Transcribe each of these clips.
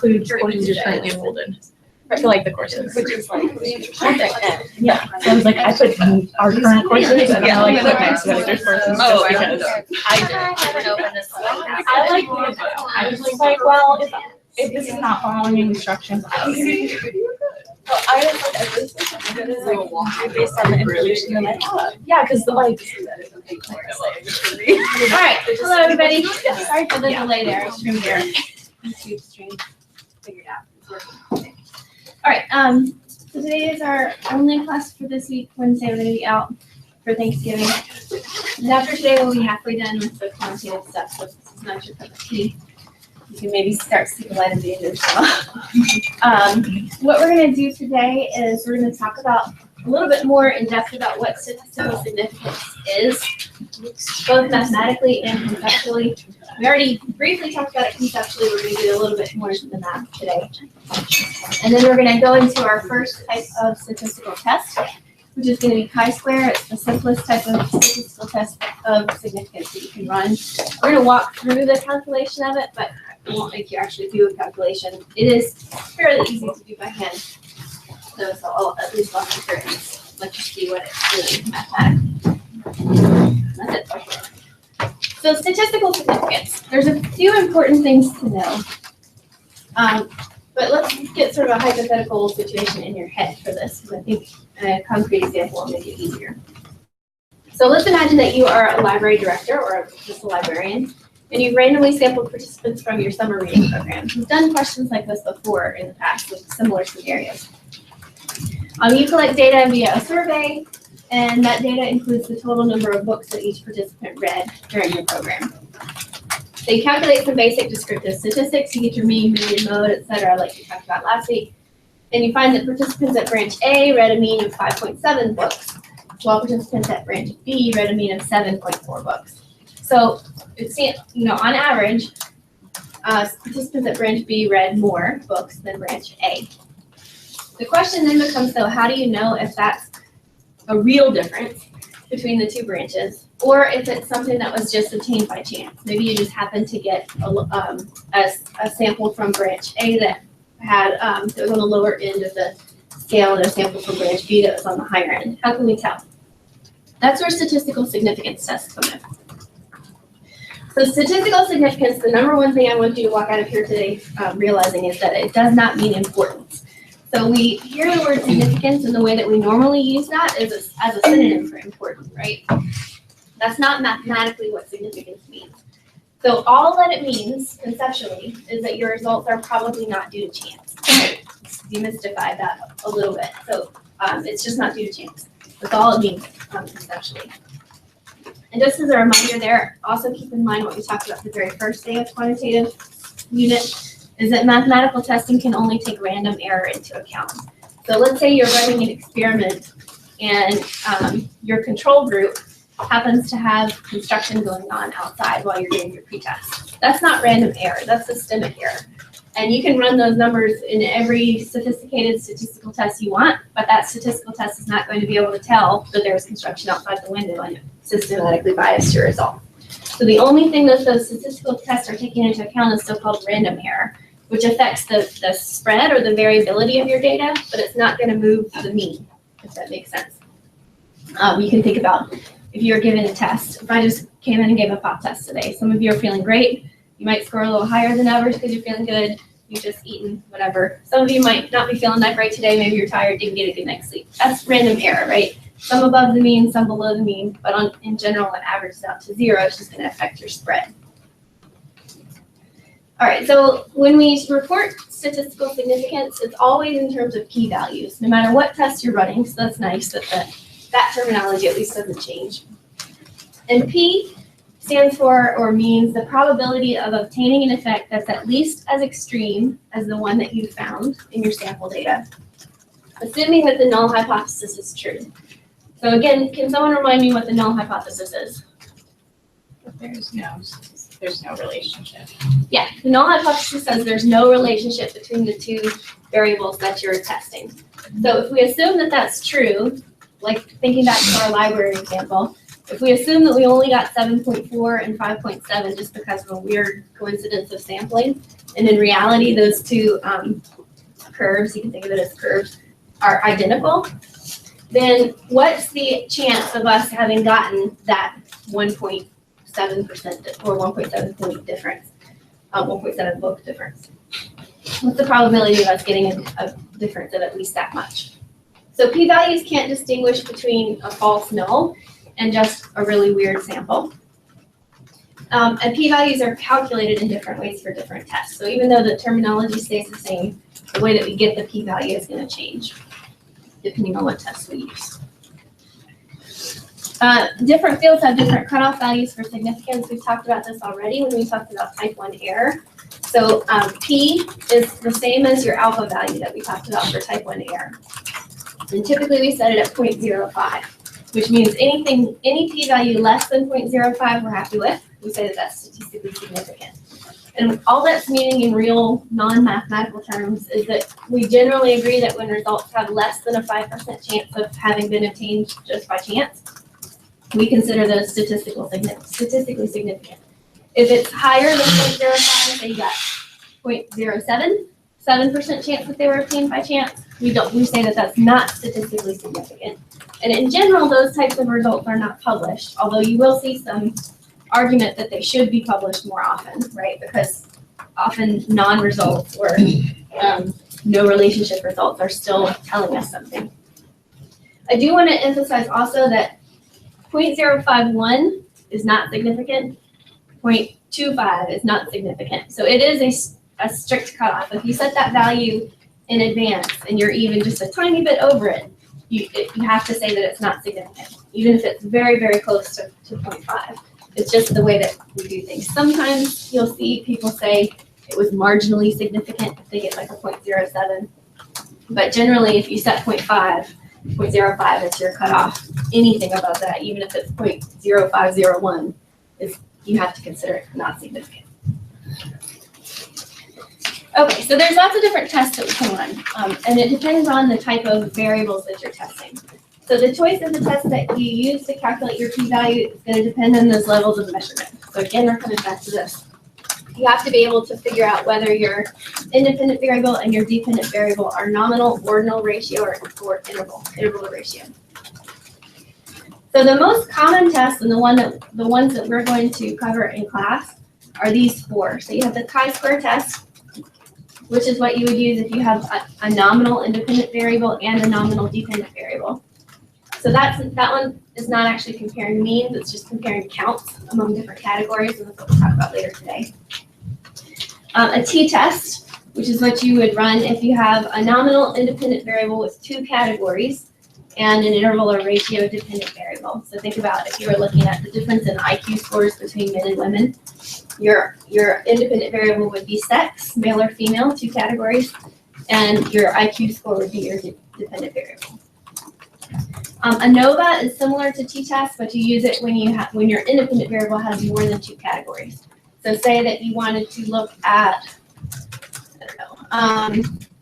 includes courses you're currently enrolled in. I feel like the courses. Which is like the interesting. Yeah. So I was like, I put our current courses, and then I like put next to there's courses just because I haven't opened this one. I like it. I was just like, well, if this is not following instructions, I don't care. Well, I was like, at this point, it is like a walkthrough based on the information that I have. Yeah, because like. All right, hello everybody. Sorry for the delay there. Stream here. YouTube stream figured out. It's working. All right. So today is our only class for this week. Wednesday we're going to be out for Thanksgiving. And after today we'll be halfway done with the quantitative stuff. So if this is not your cup of tea, you can maybe start sleeping light at the end of the show. What we're going to do today is we're going to talk about a little bit more in depth about what statistical significance is, both mathematically and conceptually. We already briefly talked about it conceptually. We're going to do a little bit more than that today. And then we're going to go into our first type of statistical test, which is going to be chi-square. It's the simplest type of statistical test of significance that you can run. We're going to walk through the calculation of it, but I won't make you actually do a calculation. It is fairly easy to do by hand. So I'll at least walk you through it and let you see what it's really mathematically. That's it. So statistical significance. There's a few important things to know. But let's get sort of a hypothetical situation in your head for this, because I think a concrete example will make it easier. So let's imagine that you are a library director or just a librarian, and you've randomly sampled participants from your summer reading program. You've done questions like this before in the past with similar scenarios. You collect data via a survey, and that data includes the total number of books that each participant read during your program. So you calculate some basic descriptive statistics, you get your mean, median, mode, etc., like we talked about last week, and you find that participants at branch A read a mean of 5.7 books, while participants at branch B read a mean of 7.4 books. So it's, on average, participants at branch B read more books than branch A. The question then becomes, though, how do you know if that's a real difference between the two branches, or if it's something that was just obtained by chance? Maybe you just happened to get a sample from branch A that had that was on the lower end of the scale, and a sample from branch B that was on the higher end. How can we tell? That's where statistical significance tests come in. So statistical significance, the number one thing I want you to walk out of here today realizing is that it does not mean importance. So we hear the word significance, and the way that we normally use that is as a synonym for important, right? That's not mathematically what significance means. So all that it means, conceptually, is that your results are probably not due to chance. Let's demystify that a little bit. So it's just not due to chance. That's all it means conceptually. And just as a reminder there, also keep in mind what we talked about the very first day of quantitative unit, is that mathematical testing can only take random error into account. So let's say you're running an experiment and your control group happens to have construction going on outside while you're doing your pretest. That's not random error, that's systemic error. And you can run those numbers in every sophisticated statistical test you want, but that statistical test is not going to be able to tell that there's construction outside the window and systematically bias your result. So the only thing that those statistical tests are taking into account is so-called random error, which affects the spread or the variability of your data, but it's not going to move the mean, if that makes sense. You can think about if you're given a test. If I just came in and gave a pop test today, some of you are feeling great. You might score a little higher than average because you're feeling good. You've just eaten, whatever. Some of you might not be feeling that great today. Maybe you're tired, didn't get a good night's sleep. That's random error, right? Some above the mean, some below the mean, but in general, it averages out to 0. It's just going to affect your spread. All right, so when we report statistical significance, it's always in terms of p-values, no matter what test you're running. So that's nice that that terminology at least doesn't change. And p stands for, or means, the probability of obtaining an effect that's at least as extreme as the one that you found in your sample data, assuming that the null hypothesis is true. So again, can someone remind me what the null hypothesis is? There's no relationship. Yeah, the null hypothesis says there's no relationship between the two variables that you're testing. So if we assume that that's true, like thinking back to our library example, If we assume that we only got 7.4 and 5.7 just because of a weird coincidence of sampling, and in reality, those two curves, you can think of it as curves, are identical, then what's the chance of us having gotten that 1.7% or 1.7 point difference, 1.7 book difference? What's the probability of us getting a difference of at least that much? So p-values can't distinguish between a false null and just a really weird sample. And p-values are calculated in different ways for different tests. So even though the terminology stays the same, the way that we get the p-value is going to change depending on what test we use. Different fields have different cutoff values for significance. We've talked about this already when we talked about type 1 error. So p is the same as your alpha value that we talked about for type 1 error. And typically we set it at 0.05, which means any p-value less than 0.05 we're happy with. We say that that's statistically significant. And all that's meaning in real non-mathematical terms is that we generally agree that when results have less than a 5% chance of having been obtained just by chance, we consider those statistically significant. If it's higher than 0.05, say you got 0.077% chance that they were obtained by chance, we say that that's not statistically significant. And in general, those types of results are not published, although you will see some argument that they should be published more often, right? Because often non-results or no relationship results are still telling us something. I do want to emphasize also that 0.051 is not significant. 0.25 is not significant. So it is a strict cutoff. If you set that value in advance and you're even just a tiny bit over it, you have to say that it's not significant, even if it's very, very close to 0.5. It's just the way that we do things. Sometimes you'll see people say it was marginally significant if they get like a 0.07. But generally, if you set 0.05 is your cutoff. Anything above that, even if it's 0.0501, you have to consider it not significant. Okay, so there's lots of different tests that we can run, and it depends on the type of variables that you're testing. So the choice of the test that you use to calculate your p-value is going to depend on those levels of measurement. So again, we're coming back to this. You have to be able to figure out whether your independent variable and your dependent variable are nominal, ordinal ratio, or interval ratio. So the most common tests and the ones that we're going to cover in class are these four. So you have the chi-square test, which is what you would use if you have a nominal independent variable and a nominal dependent variable. So that one is not actually comparing means, it's just comparing counts among different categories, and that's what we'll talk about later today. A t-test, which is what you would run if you have a nominal independent variable with two categories and an interval or ratio dependent variable. So think about if you were looking at the difference in IQ scores between men and women, your independent variable would be sex, male or female, two categories, and your IQ score would be your dependent variable. ANOVA is similar to t-test, but you use it when your independent variable has more than two categories. So say that you wanted to look at,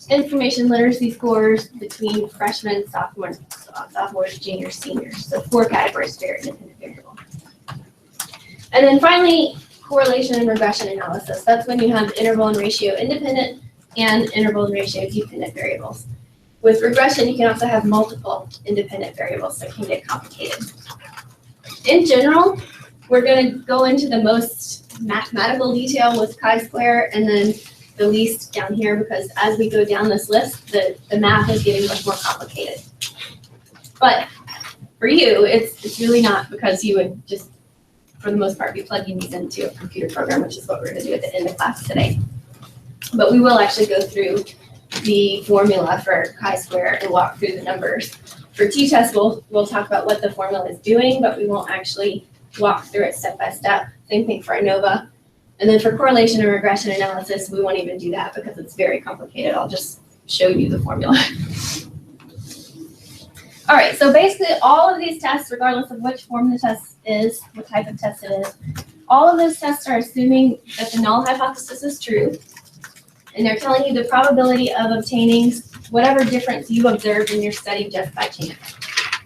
information literacy scores between freshmen, sophomores, juniors, seniors. So 4 categories for your independent variable. And then finally, correlation and regression analysis. That's when you have interval and ratio independent and interval and ratio dependent variables. With regression, you can also have multiple independent variables, so it can get complicated. In general, we're going to go into the most mathematical detail with chi-square and then the least down here, because as we go down this list, the math is getting much more complicated. But for you, it's really not, because you would just, for the most part, be plugging these into a computer program, which is what we're going to do at the end of class today. But we will actually go through the formula for chi-square and walk through the numbers. For t-test, we'll talk about what the formula is doing, but we won't actually walk through it step by step. Same thing for ANOVA. And then for correlation and regression analysis, we won't even do that because it's very complicated. I'll just show you the formula. All right, so basically all of these tests, regardless of which form the test is, what type of test it is, all of those tests are assuming that the null hypothesis is true. And they're telling you the probability of obtaining whatever difference you observed in your study just by chance.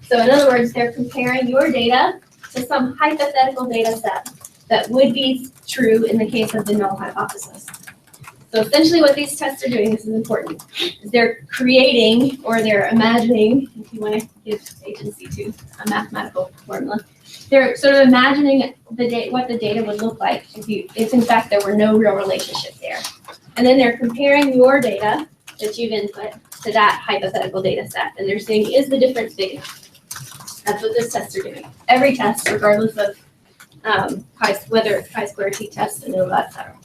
So in other words, they're comparing your data to to some hypothetical data set that would be true in the case of the null hypothesis. So essentially what these tests are doing, this is important, is they're creating or they're imagining, if you want to give agency to a mathematical formula, they're sort of imagining what the data would look like if in fact there were no real relationship there. And then they're comparing your data that you've input to that hypothetical data set. And they're saying, is the difference big enough? That's what this tests are doing. Every test, regardless of whether it's chi-square t-test, ANOVA, et cetera.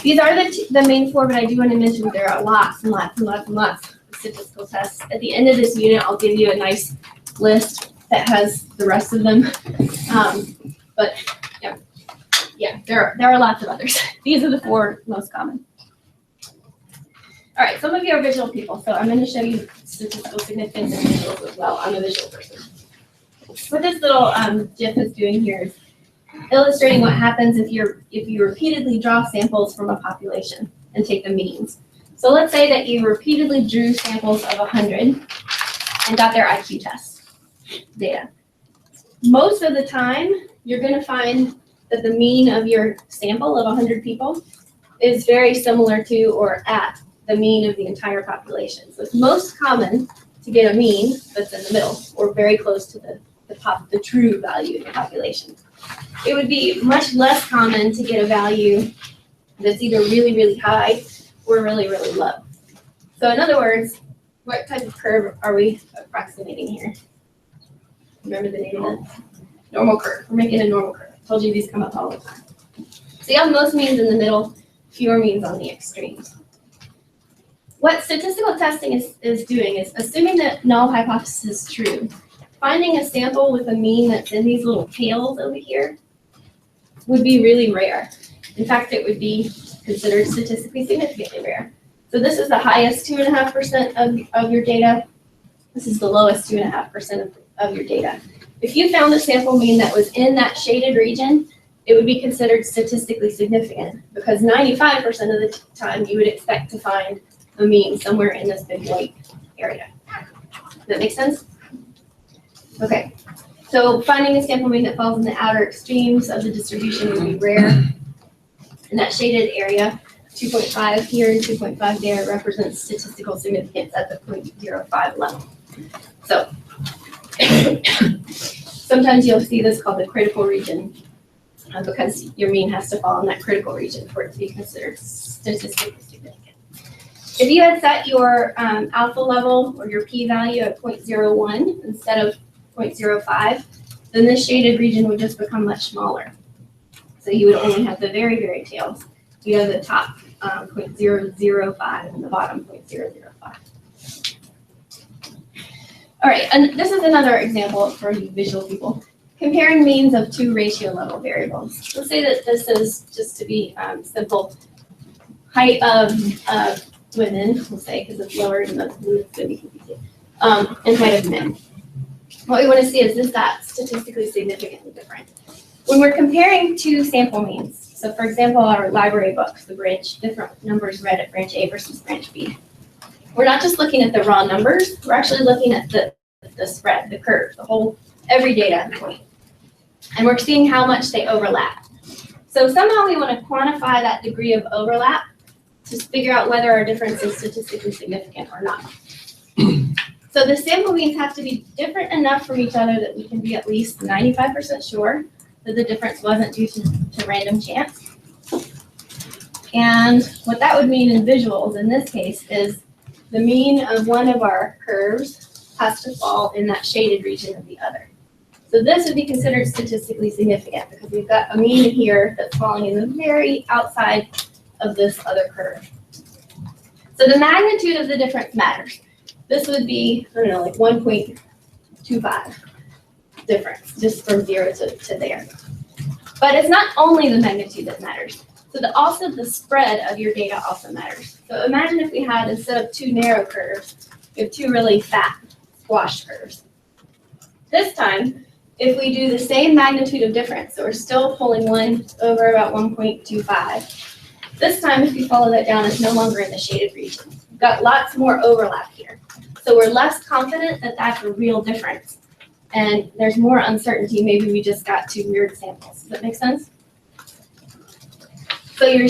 These are the main four, but I do want to mention there are lots and lots and lots and lots of statistical tests. At the end of this unit, I'll give you a nice list that has the rest of them. But yeah, there are lots of others. These are the four most common. All right, some of you are visual people, so I'm going to show you statistical significance in visuals as well. I'm a visual person. What this little GIF is doing here is illustrating what happens if you repeatedly draw samples from a population and take the means. So let's say that you repeatedly drew samples of 100 and got their IQ test data. Most of the time, you're going to find that the mean of your sample of 100 people is very similar to or at the mean of the entire population. So it's most common to get a mean that's in the middle or very close to the true value of the population. It would be much less common to get a value that's either really, really high or really, really low. So in other words, what type of curve are we approximating here? Remember the name of that? Normal curve. We're making a normal curve. I told you these come up all the time. So you have most means in the middle, fewer means on the extremes. What statistical testing is doing is assuming that null hypothesis is true, finding a sample with a mean that's in these little tails over here would be really rare. In fact, it would be considered statistically significantly rare. So this is the highest 2.5% of your data. This is the lowest 2.5% of your data. If you found a sample mean that was in that shaded region, it would be considered statistically significant because 95% of the time you would expect to find a mean somewhere in this big white area. Does that make sense? Okay, so finding a sample mean that falls in the outer extremes of the distribution would be rare. In that shaded area, 2.5 here and 2.5 there represents statistical significance at the 0.05 level. So sometimes you'll see this called the critical region because your mean has to fall in that critical region for it to be considered statistically significant. If you had set your alpha level or your p-value at 0.01 instead of 0.05, then this shaded region would just become much smaller. So you would only have the very, very tails. You have the top 0.005 and the bottom 0.005. All right, and this is another example for you visual people. Comparing means of two ratio level variables. Let's say that this is, just to be simple, height of women, we'll say, because it's lower in the blue, it's going to be confusing, and height of men. What we want to see is that statistically significantly different? When we're comparing two sample means, so for example, our library books, the branch, different numbers read at branch A versus branch B. We're not just looking at the raw numbers, we're actually looking at the spread, the curve, the whole, every data point. And we're seeing how much they overlap. So somehow we want to quantify that degree of overlap to figure out whether our difference is statistically significant or not. So the sample means have to be different enough from each other that we can be at least 95% sure that the difference wasn't due to random chance. And what that would mean in visuals in this case is the mean of one of our curves has to fall in that shaded region of the other. So this would be considered statistically significant because we've got a mean here that's falling in the very outside of this other curve. So the magnitude of the difference matters. This would be, I don't know, like 1.25 difference, just from 0 to there. But it's not only the magnitude that matters. So also the spread of your data also matters. So imagine if we had, instead of two narrow curves, we have two really fat squash curves. This time, if we do the same magnitude of difference, so we're still pulling one over about 1.25, this time if you follow that down, it's no longer in the shaded region. We've got lots more overlap here. So we're less confident that that's a real difference and there's more uncertainty, maybe we just got two weird samples. Does that make sense? So your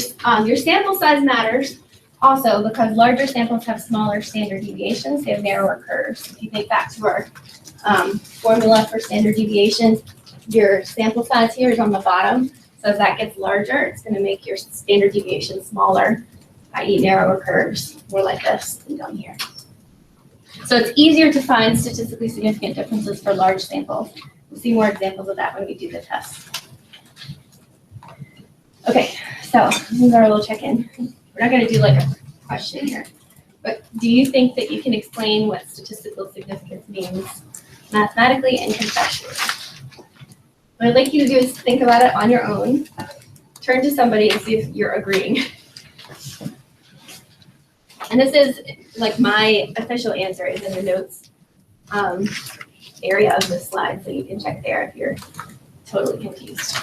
sample size matters also because larger samples have smaller standard deviations, they have narrower curves. If you think back to our formula for standard deviations, your sample size here is on the bottom. So as that gets larger, it's going to make your standard deviation smaller, i.e. narrower curves, more like this than down here. So it's easier to find statistically significant differences for large samples. We'll see more examples of that when we do the test. Okay, so this is our little check-in. We're not going to do like a question here, but do you think that you can explain what statistical significance means mathematically and conceptually? What I'd like you to do is think about it on your own. Turn to somebody and see if you're agreeing. And this is like my official answer is in the notes area of this slide, so you can check there if you're totally confused.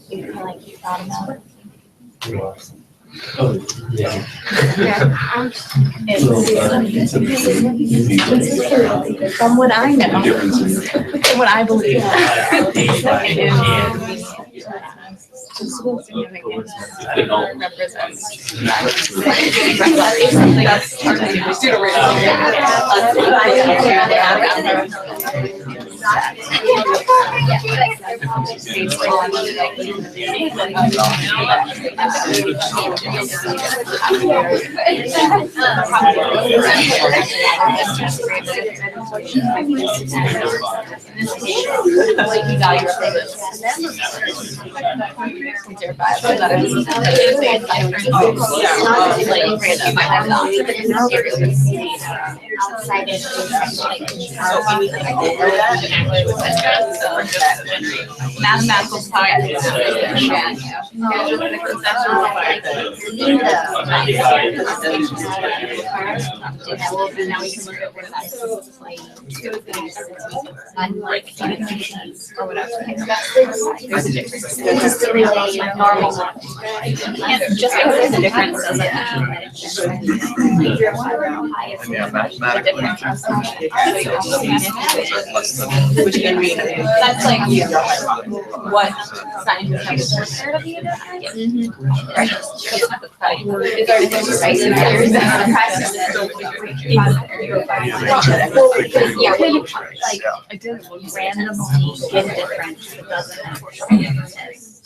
You kind of like you thought about it. Oh, yeah. From what I know, and what I believe. Statistical significance represents. Mathematical science. Or whatever. There's a difference. It's just really normal. Just because there's a difference doesn't which can be, that's like what scientists have asserted of you. Right. Is there different prices? Yeah, when you like randomly get a difference, it doesn't exist.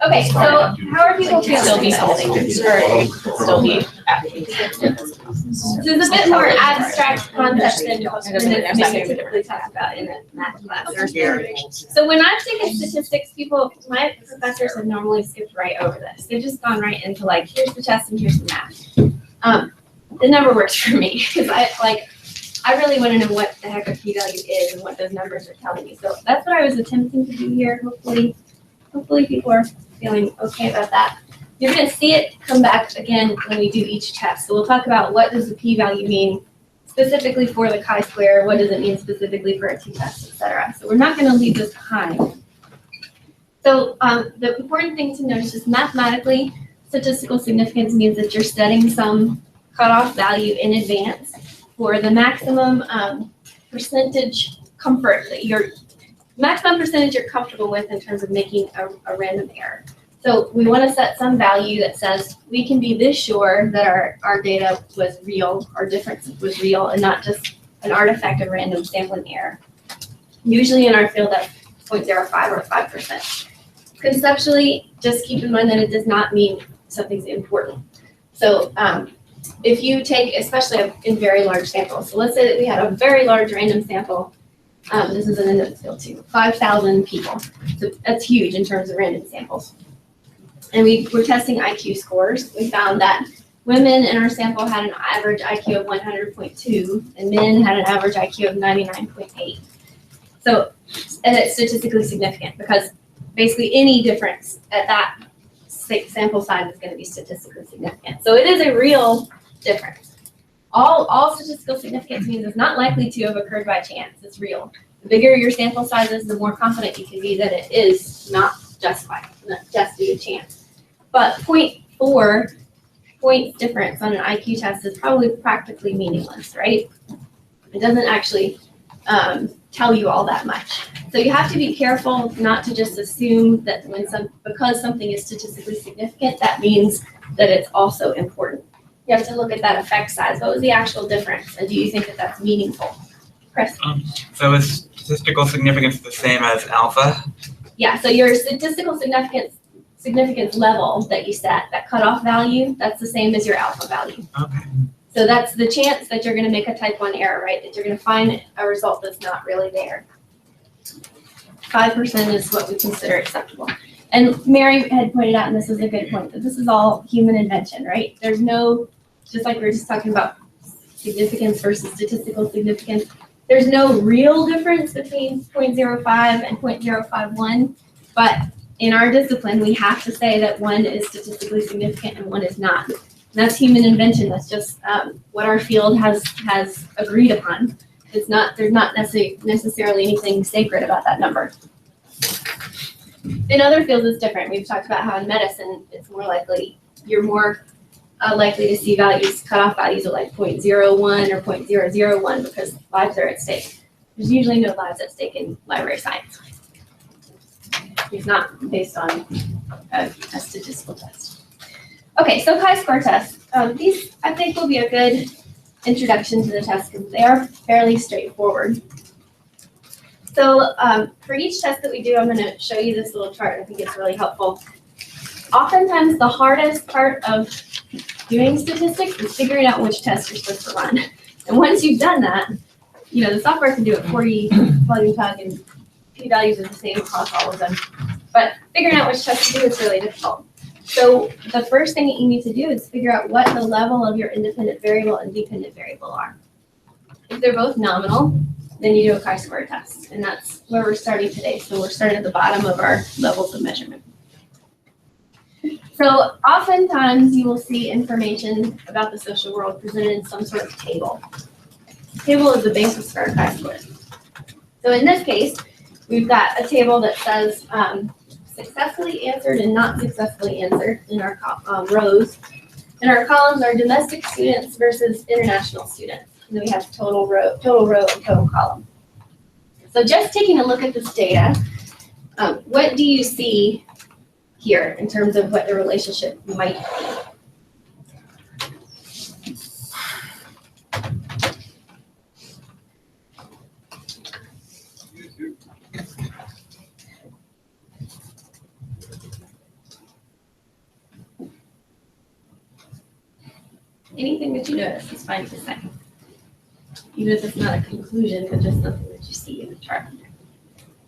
Okay, so how are people feeling? Still be something, or still be. This is a bit more abstract concept than maybe typically talked about in a math class. So when I've taken statistics, my professors have normally skipped right over this. They've just gone right into like, here's the test and here's the math. It never works for me because I really want to know what the heck a p-value is and what those numbers are telling me. So that's what I was attempting to do here. Hopefully people are feeling okay about that. You're going to see it come back again when we do each test. So we'll talk about what does the p-value mean specifically for the chi-square, what does it mean specifically for a t-test, etc. So we're not going to leave this behind. So the important thing to notice is mathematically, statistical significance means that you're setting some cutoff value in advance for the maximum percentage comfort that maximum percentage you're comfortable with in terms of making a random error. So we want to set some value that says we can be this sure that our data was real, our difference was real, and not just an artifact of random sampling error. Usually in our field that's 0.05 or 5%. Conceptually, just keep in mind that it does not mean something's important. So if you take, especially in very large samples, so let's say that we had a very large random sample. This is in the field too, 5,000 people. So that's huge in terms of random samples. And we were testing IQ scores. We found that women in our sample had an average IQ of 100.2, and men had an average IQ of 99.8. So, and it's statistically significant because basically any difference at that sample size is going to be statistically significant. So it is a real difference. All statistical significance means it's not likely to have occurred by chance. It's real. The bigger your sample size is, the more confident you can be that it is not just due to chance. But 0.4 points difference on an IQ test is probably practically meaningless, right? It doesn't actually tell you all that much. So you have to be careful not to just assume that because something is statistically significant, that means that it's also important. You have to look at that effect size. What was the actual difference? And do you think that that's meaningful? Chris? So is statistical significance the same as alpha? Yeah, so your statistical significance level that you set, that cutoff value, that's the same as your alpha value. Okay. So that's the chance that you're going to make a type 1 error, right? That you're going to find a result that's not really there. 5% is what we consider acceptable. And Mary had pointed out, and this is a good point, that this is all human invention, right? There's no, just like we were just talking about significance versus statistical significance, there's no real difference between 0.05 and 0.051, but in our discipline, we have to say that one is statistically significant and one is not. And that's human invention. That's just what our field has agreed upon. There's not necessarily anything sacred about that number. In other fields, it's different. We've talked about how in medicine, it's more likely, you're more likely to see values, cutoff values of like 0.01 or 0.001 because lives are at stake. There's usually no lives at stake in library science. It's not based on a statistical test. Okay, so chi-square tests. These, I think, will be a good introduction to the test because they are fairly straightforward. So for each test that we do, I'm going to show you this little chart. I think it's really helpful. Oftentimes, the hardest part of doing statistics is figuring out which test you're supposed to run. And once you've done that, the software can do it for you, plug and tug, and p-values are the same across all of them. But figuring out which test to do is really difficult. So the first thing that you need to do is figure out what the level of your independent variable and dependent variable are. If they're both nominal, then you do a chi-square test. And that's where we're starting today. So we're starting at the bottom of our levels of measurement. So oftentimes you will see information about the social world presented in some sort of table. The table is the basis for our chi-square. So in this case, we've got a table that says successfully answered and not successfully answered in our rows. And our columns are domestic students versus international students. And then we have total row, and total column. So just taking a look at this data, what do you see here in terms of what the relationship might be? Anything that you notice is fine to say. Even if it's not a conclusion, but just something that you see in the chart.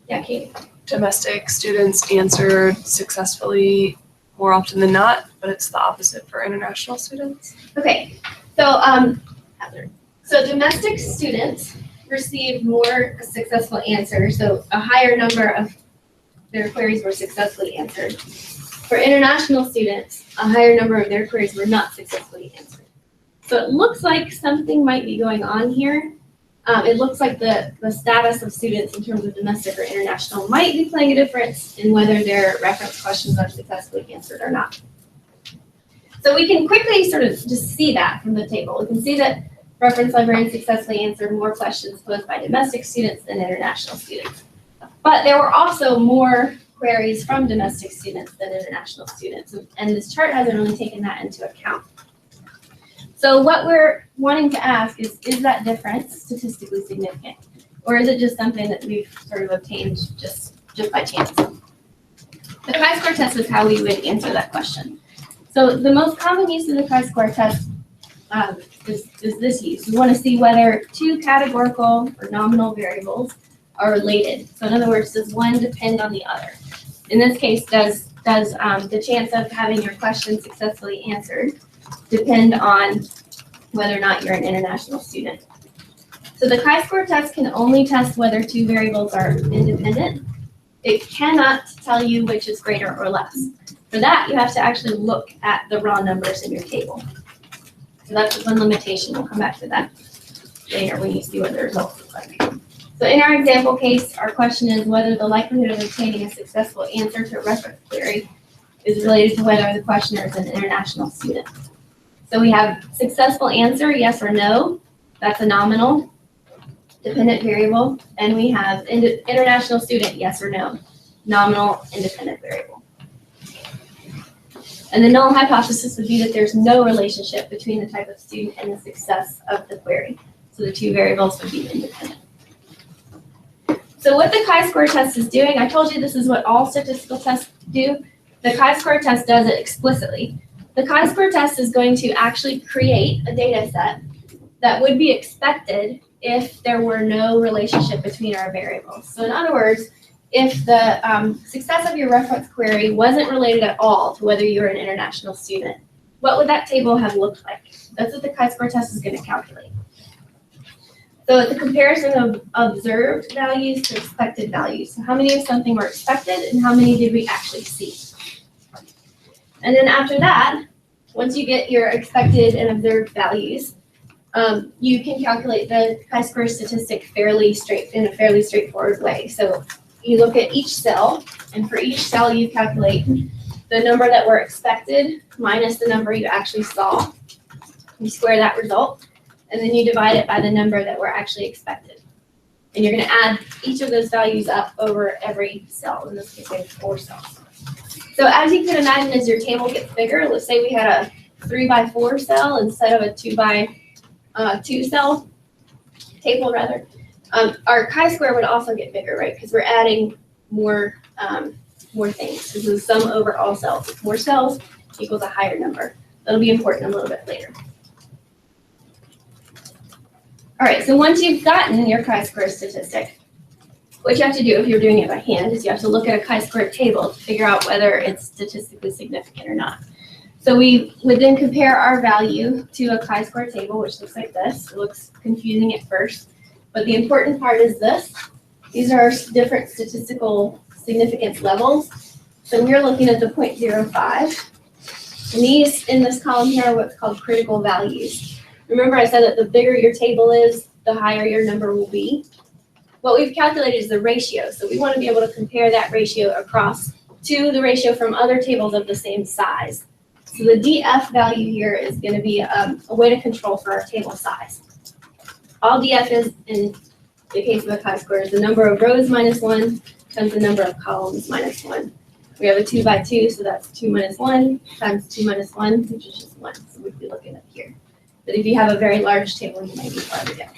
Yeah, Katie. Domestic students answered successfully more often than not, but it's the opposite for international students. Okay, so so domestic students received more successful answers, so a higher number of their queries were successfully answered. For international students, a higher number of their queries were not successfully answered. So it looks like something might be going on here. It looks like the status of students in terms of domestic or international might be playing a difference in whether their reference questions are successfully answered or not. So we can quickly sort of just see that from the table. We can see that reference librarians successfully answered more questions posed by domestic students than international students. But there were also more queries from domestic students than international students, and this chart hasn't really taken that into account. So what we're wanting to ask is that difference statistically significant? Or is it just something that we've sort of obtained just by chance? The chi-square test is how we would answer that question. So the most common use of the chi-square test is this use. We want to see whether two categorical or nominal variables are related. So in other words, does one depend on the other? In this case, does the chance of having your question successfully answered depend on whether or not you're an international student? So the chi-square test can only test whether two variables are independent. It cannot tell you which is greater or less. For that, you have to actually look at the raw numbers in your table. So that's one limitation. We'll come back to that later when you see what the results look like. So in our example case, our question is whether the likelihood of obtaining a successful answer to a reference query is related to whether the questioner is an international student. So we have successful answer, yes or no. That's a nominal dependent variable. And we have international student, yes or no. Nominal independent variable. And the null hypothesis would be that there's no relationship between the type of student and the success of the query. So the two variables would be independent. So what the chi-square test is doing, I told you this is what all statistical tests do. The chi-square test does it explicitly. The chi-square test is going to actually create a data set that would be expected if there were no relationship between our variables. So in other words, if the success of your reference query wasn't related at all to whether you're an international student, what would that table have looked like? That's what the chi-square test is going to calculate. So it's a comparison of observed values to expected values. So how many of something were expected and how many did we actually see? And then after that, once you get your expected and observed values, you can calculate the chi-square statistic in a fairly straightforward way. So you look at each cell, and for each cell you calculate the number that were expected minus the number you actually saw. You square that result, and then you divide it by the number that were actually expected. And you're going to add each of those values up over every cell. In this case, we have 4 cells. So as you can imagine, as your table gets bigger, let's say we had a 3x4 cell instead of a 2x2 cell table, rather. Our chi-square would also get bigger, right? Because we're adding more things. This is sum over all cells. If more cells equals a higher number. That'll be important a little bit later. All right, so once you've gotten your chi-square statistic, what you have to do if you're doing it by hand is you have to look at a chi-square table to figure out whether it's statistically significant or not. So we would then compare our value to a chi-square table, which looks like this. It looks confusing at first, but the important part is this. These are different statistical significance levels. So we're looking at the 0.05. And these in this column here are what's called critical values. Remember I said that the bigger your table is, the higher your number will be. What we've calculated is the ratio. So we want to be able to compare that ratio across to the ratio from other tables of the same size. So the DF value here is going to be a way to control for our table size. All DF is, in the case of a chi-square, is the number of rows minus 1 times the number of columns minus 1. We have a 2x2, so that's 2 minus 1 times 2 minus 1, which is just 1. So we'd be looking up here. But if you have a very large table, you might be farther down.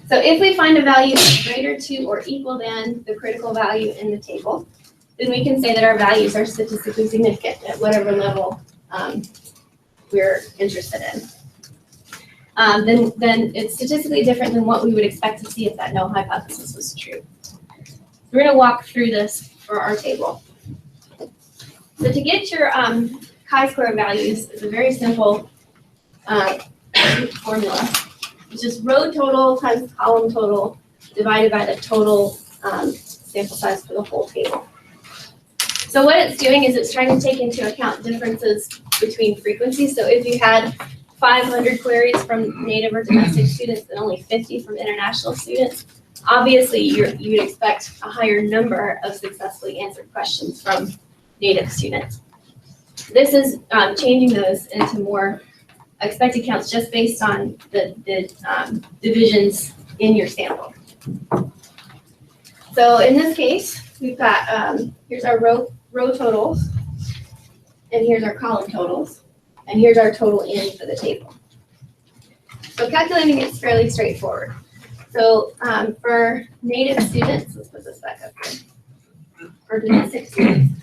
So if we find a value that's greater to or equal than the critical value in the table, then we can say that our values are statistically significant at whatever level we're interested in. Then it's statistically different than what we would expect to see if that null hypothesis was true. We're going to walk through this for our table. So to get your chi-square values is a very simple formula. It's just row total times column total divided by the total sample size for the whole table. So what it's doing is it's trying to take into account differences between frequencies. So if you had 500 queries from native or domestic students and only 50 from international students, obviously you would expect a higher number of successfully answered questions from native students. This is changing those into more expected counts just based on the divisions in your sample. So in this case, we've got, here's our row totals, and here's our column totals, and here's our total in for the table. So calculating it's fairly straightforward. So for native students, let's put this back up here, for domestic students,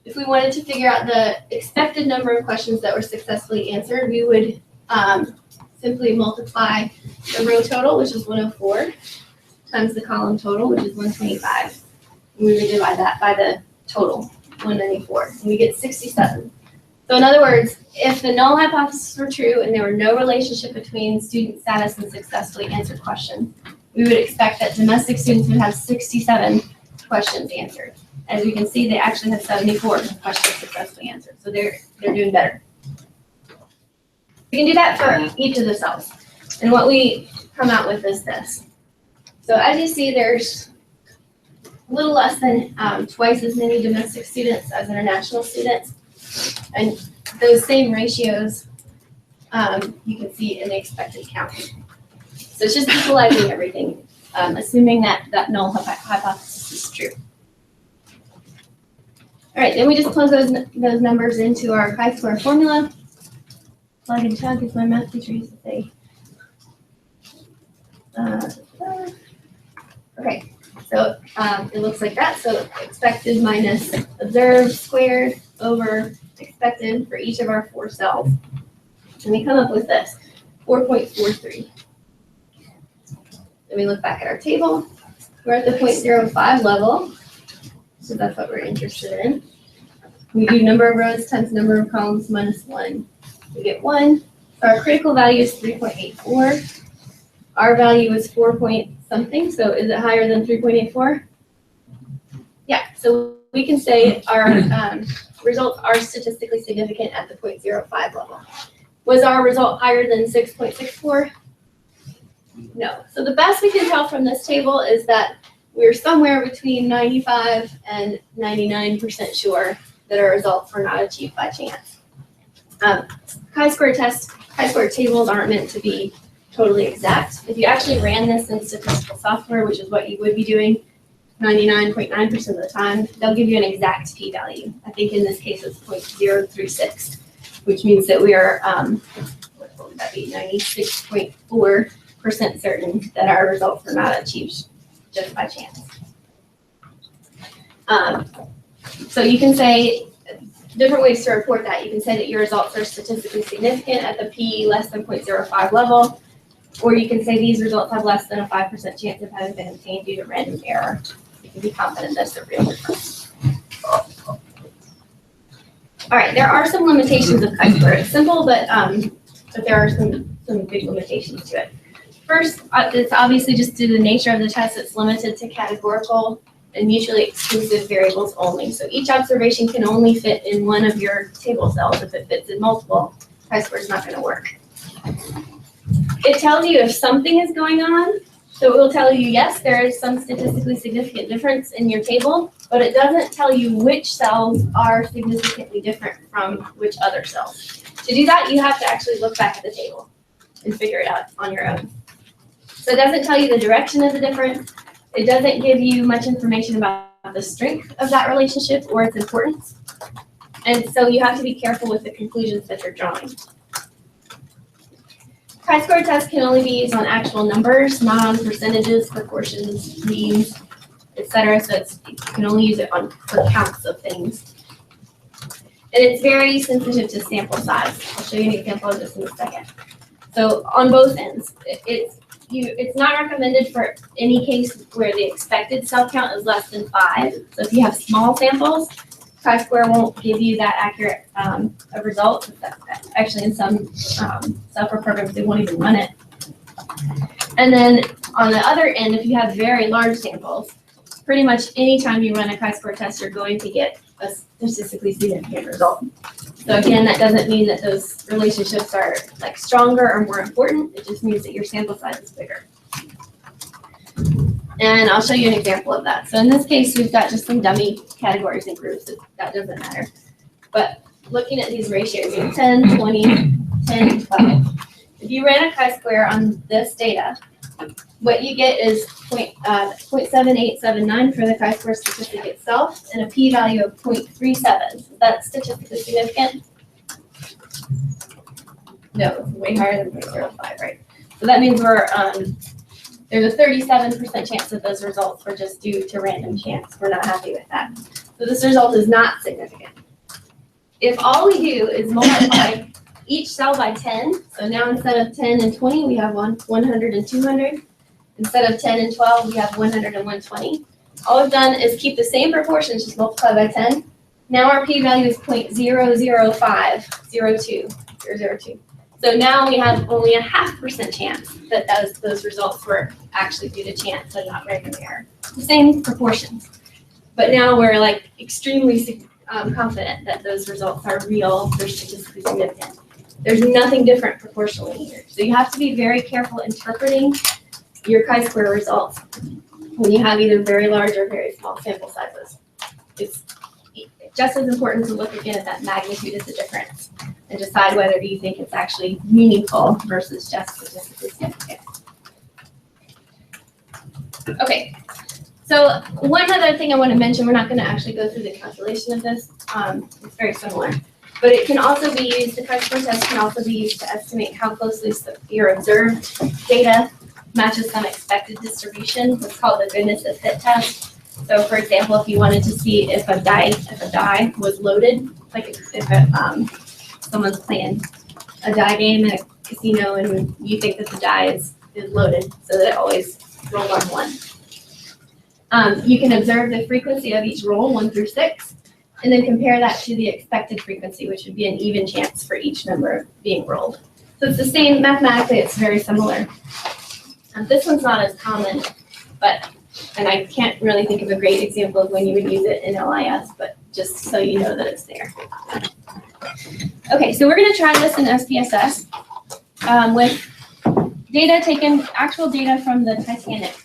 if we wanted to figure out the expected number of questions that were successfully answered, we would simply multiply the row total, which is 104, times the column total, which is 125. And we would divide that by the total, 194, and we get 67. So in other words, if the null hypothesis were true and there were no relationship between student status and successfully answered questions, we would expect that domestic students would have 67 questions answered. As you can see, they actually have 74 questions successfully answered, so they're doing better. We can do that for each of the cells. And what we come out with is this. So as you see, there's little less than twice as many domestic students as international students. And those same ratios you can see in the expected count. So it's just equalizing everything, assuming that null hypothesis is true. All right, then we just plug those numbers into our chi-square formula. Plug and chug, as my math teacher used to say. Okay, so it looks like that. So expected minus observed squared over expected for each of our 4 cells. And we come up with this, 4.43. Then we look back at our table. We're at the 0.05 level, so that's what we're interested in. We do number of rows times number of columns minus 1. We get 1. Our critical value is 3.84. Our value is 4 point something, so is it higher than 3.84? Yeah, so we can say our results are statistically significant at the 0.05 level. Was our result higher than 6.64? No. So the best we can tell from this table is that we're somewhere between 95 and 99% sure that our results were not achieved by chance. Chi-square tables aren't meant to be totally exact. If you actually ran this in statistical software, which is what you would be doing 99.9% of the time, they'll give you an exact p-value. I think in this case it's 0.036, which means that we are, what would that be, 96.4% certain that our results were not achieved just by chance. So you can say different ways to report that. You can say that your results are statistically significant at the p less than 0.05 level, or you can say these results have less than a 5% chance of having been obtained due to random error. You can be confident that's the real difference. All right, there are some limitations of chi-square. It's simple, but there are some big limitations to it. First, it's obviously just due to the nature of the test, it's limited to categorical and mutually exclusive variables only. So each observation can only fit in one of your table cells. If it fits in multiple, chi-square is not going to work. It tells you if something is going on. So it will tell you, yes, there is some statistically significant difference in your table, but it doesn't tell you which cells are significantly different from which other cells. To do that, you have to actually look back at the table and figure it out on your own. So it doesn't tell you the direction of the difference. It doesn't give you much information about the strength of that relationship or its importance. And so you have to be careful with the conclusions that you're drawing. Chi-square tests can only be used on actual numbers, not on percentages, proportions, means, etc. So you can only use it for counts of things. And it's very sensitive to sample size. I'll show you an example of this in a second. So on both ends, it's not recommended for any case where the expected cell count is less than 5. So if you have small samples, chi-square won't give you that accurate a result. Actually, in some software programs, they won't even run it. And then on the other end, if you have very large samples, pretty much any time you run a chi-square test, you're going to get a statistically significant result. So again, that doesn't mean that those relationships are like stronger or more important. It just means that your sample size is bigger. And I'll show you an example of that. So in this case, we've got just some dummy categories and groups. That doesn't matter. But looking at these ratios, you know, 10, 20, 10, 12. If you ran a chi-square on this data, what you get is 0.7879 for the chi-square statistic itself and a p-value of 0.37. Is that statistically significant? No, it's way higher than 0.05, right? So that means there's a 37% chance that those results were just due to random chance. We're not happy with that. So this result is not significant. If all we do is multiply each cell by 10, so now instead of 10 and 20, we have 100 and 200. Instead of 10 and 12, we have 100 and 120. All we've done is keep the same proportions, just multiply by 10. Now our p-value is 0.00502. So now we have only a 0.5% chance that those results were actually due to chance and not random error. The same proportions. But now we're like extremely confident that those results are real, they're statistically significant. There's nothing different proportionally here. So you have to be very careful interpreting your chi-square results when you have either very large or very small sample sizes. It's just as important to look again at that magnitude of the difference and decide whether you think it's actually meaningful versus just statistically significant. Okay, so one other thing I want to mention, we're not going to actually go through the calculation of this. It's very similar, but it can also be used, the chi-square test can also be used to estimate how closely your observed data matches some expected distribution. It's called the goodness of fit test. So for example, if you wanted to see if a die was loaded, like if someone's playing a die game in a casino and you think that the die is loaded so that it always rolls on 1. You can observe the frequency of each roll, 1 through 6, and then compare that to the expected frequency, which would be an even chance for each number being rolled. So it's the same, mathematically it's very similar. This one's not as common, and I can't really think of a great example of when you would use it in LIS, but just so you know that it's there. Okay, so we're going to try this in SPSS with data taken, actual data from the Titanic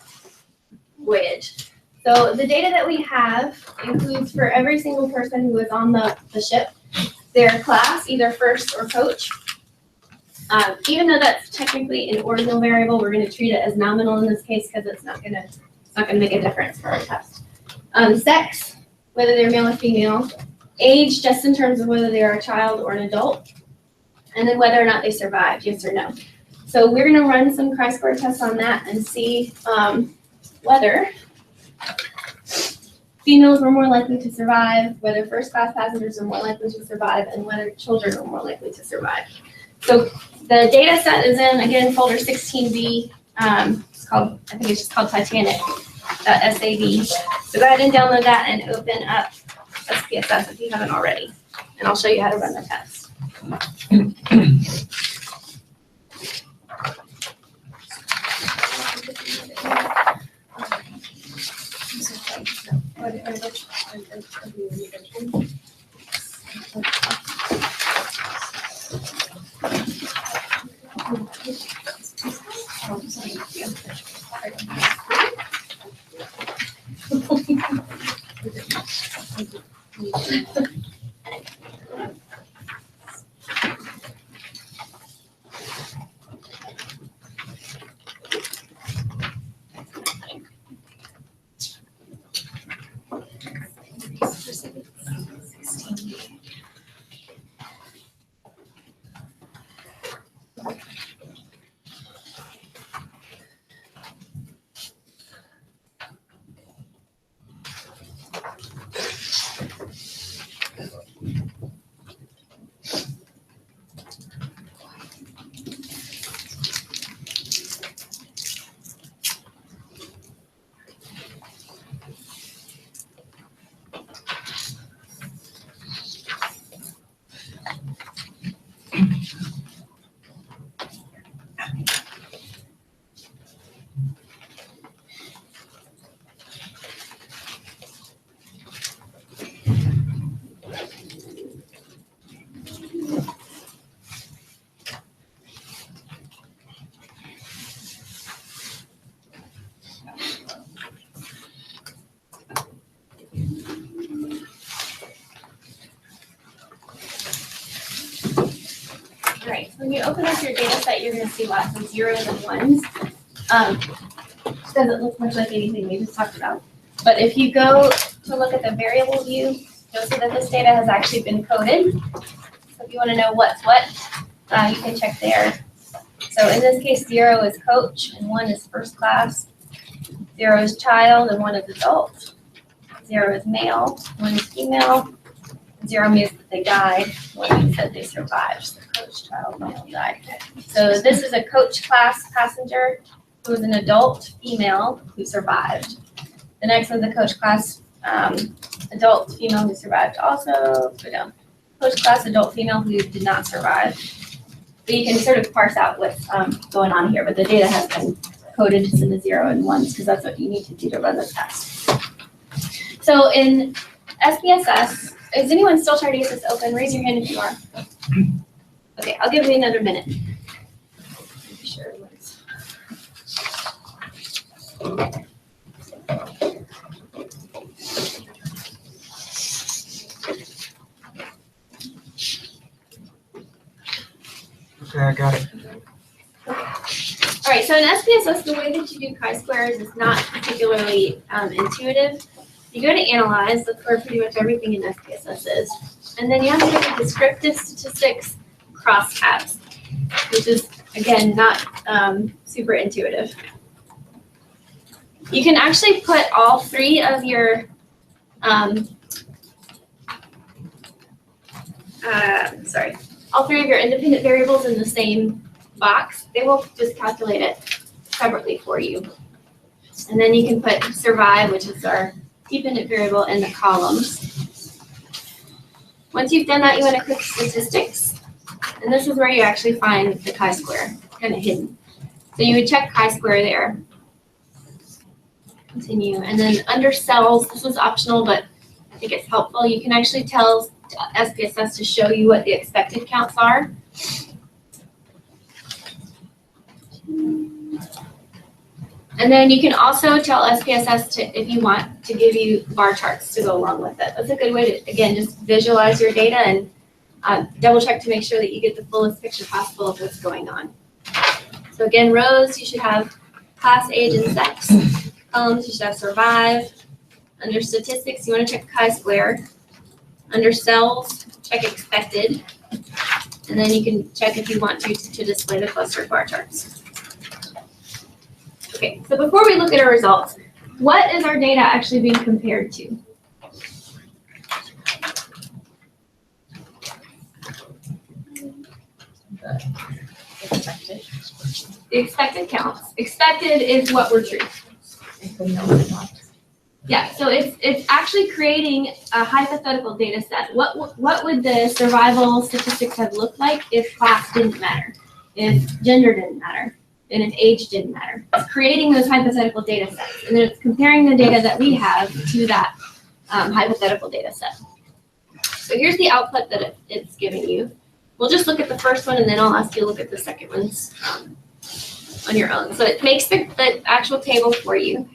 voyage. So the data that we have includes for every single person who was on the ship, their class, either first or coach. Even though that's technically an ordinal variable, we're going to treat it as nominal in this case because it's not going to make a difference for our test. Sex, whether they're male or female. Age, just in terms of whether they are a child or an adult. And then whether or not they survived, yes or no. So we're going to run some chi-square tests on that and see whether females were more likely to survive, whether first-class passengers are more likely to survive, and whether children are more likely to survive. So the data set is in, again, folder 16B. It's called, I think it's just called Titanic.sab. So go ahead and download that and open up SPSS if you haven't already. And I'll show you how to run the test. All right, so when you open up your data set, you're going to see lots of zeros and ones. Doesn't look much like anything we just talked about. But if you go to look at the variable view, you'll see that this data has actually been coded. So if you want to know what's what, you can check there. So in this case, 0 is coach and 1 is first class. 0 is child and 1 is adult. 0 is male, 1 is female. 0 means that they died, 1 means that they survived. So coach, child, male, died. So this is a coach class passenger who is an adult female who survived. The next one's a coach class adult female who survived also. Go down. Coach class adult female who did not survive. But you can sort of parse out what's going on here, but the data has been coded to the 0 and 1s because that's what you need to do to run the test. So in SPSS, is anyone still trying to get this open? Raise your hand if you are. Okay, I'll give you another minute. Sure. got it. All right, so in SPSS, the way that you do chi-squares is not particularly intuitive. You go to analyze, that's where pretty much everything in SPSS is. And then you have to look at descriptive statistics crosstabs, which is, again, not super intuitive. You can actually put all three of your all three of your independent variables in the same box. They will just calculate it separately for you. And then you can put survive, which is our dependent variable, in the columns. Once you've done that, you want to click statistics. And this is where you actually find the chi-square, kind of hidden. So you would check chi-square there. Continue. And then under cells, this is optional, but I think it's helpful. You can actually tell SPSS to show you what the expected counts are. And then you can also tell SPSS to, if you want, to give you bar charts to go along with it. That's a good way to, again, just visualize your data and double check to make sure that you get the fullest picture possible of what's going on. So again, rows, you should have class, age, and sex. Columns, you should have survive. Under statistics, you want to check chi-square. Under cells, check expected. And then you can check if you want to display the clustered bar charts. Okay, so before we look at our results, what is our data actually being compared to? The expected counts. Expected is what we're treating. Yeah, so it's actually creating a hypothetical data set. What would the survival statistics have looked like if class didn't matter, if gender didn't matter, and if age didn't matter? It's creating those hypothetical data sets, and then it's comparing the data that we have to that hypothetical data set. So here's the output that it's giving you. We'll just look at the first one, and then I'll ask you to look at the second ones on your own. So it makes the actual table for you.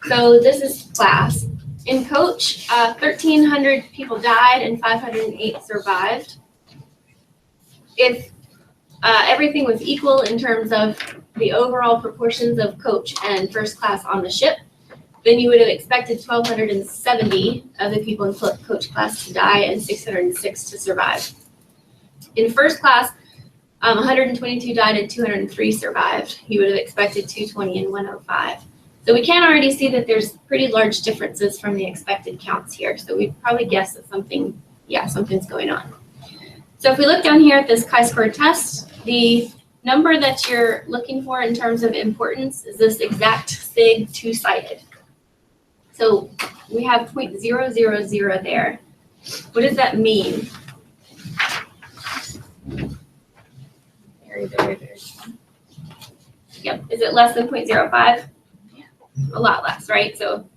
So this is class. In coach, 1,300 people died and 508 survived. If everything was equal in terms of the overall proportions of coach and first class on the ship, then you would have expected 1,270 of the people in coach class to die and 606 to survive. In first class, 122 died and 203 survived. You would have expected 220 and 105. So we can already see that there's pretty large differences from the expected counts here. So we probably guess that something's going on. So if we look down here at this chi-square test, the number that you're looking for in terms of importance is this exact sig two-sided. So we have 0.000 there. What does that mean? Very, very, very small. Yep, is it less than 0.05? A lot less, right? So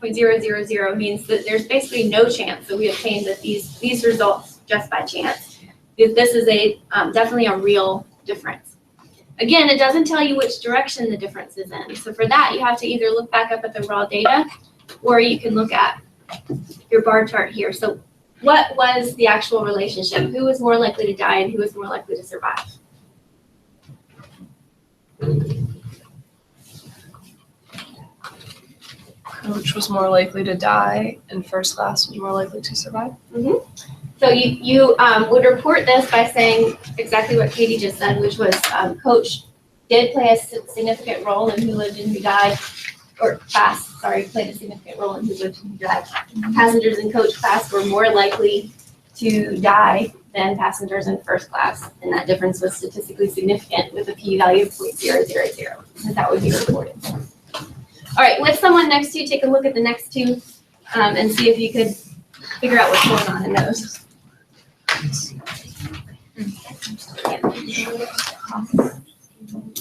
0.000 means that there's basically no chance that we obtained that these results just by chance. This is definitely a real difference. Again, it doesn't tell you which direction the difference is in. So for that, you have to either look back up at the raw data, or you can look at your bar chart here. So what was the actual relationship? Who was more likely to die and who was more likely to survive? Coach was more likely to die, and first class was more likely to survive. Mm-hmm. So you would report this by saying exactly what Katie just said, which was coach did play a significant role in who lived and who died, or class, sorry, played a significant role in who lived and who died. Passengers in coach class were more likely to die than passengers in first class, and that difference was statistically significant with a p-value of 0.000, and that would be reported. All right, with someone next to you, take a look at the next two and see if you could figure out what's going on in those.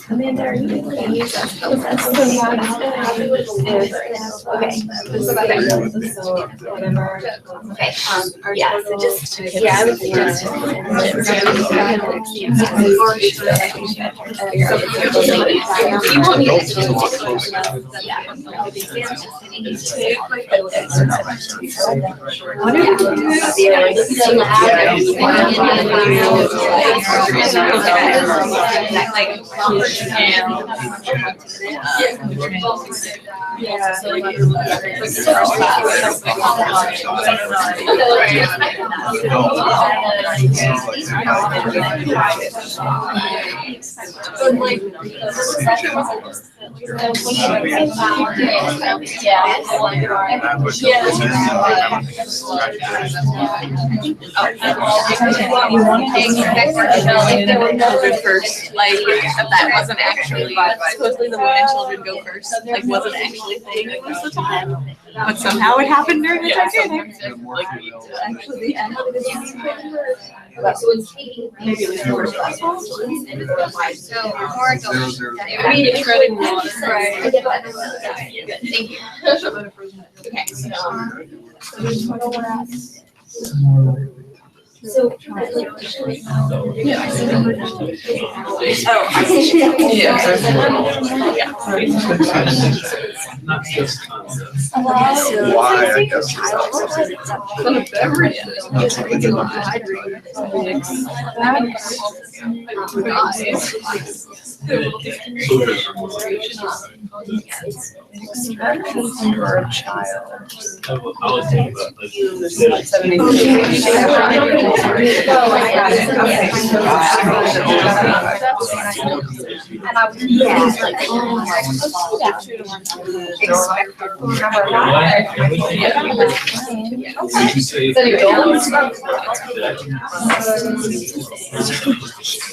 Amanda, are you able to use that? Okay. Yeah, so just. Yeah, I would think you won't need First, like that wasn't actually supposedly the women children go first, like wasn't actually a thing most of the time, but somehow it happened during the Titanic. Actually, maybe it was more. I mean, it's treading water, right? Thank you. Okay. So. Not just concepts. Why, I guess. For a child. I was thinking about like.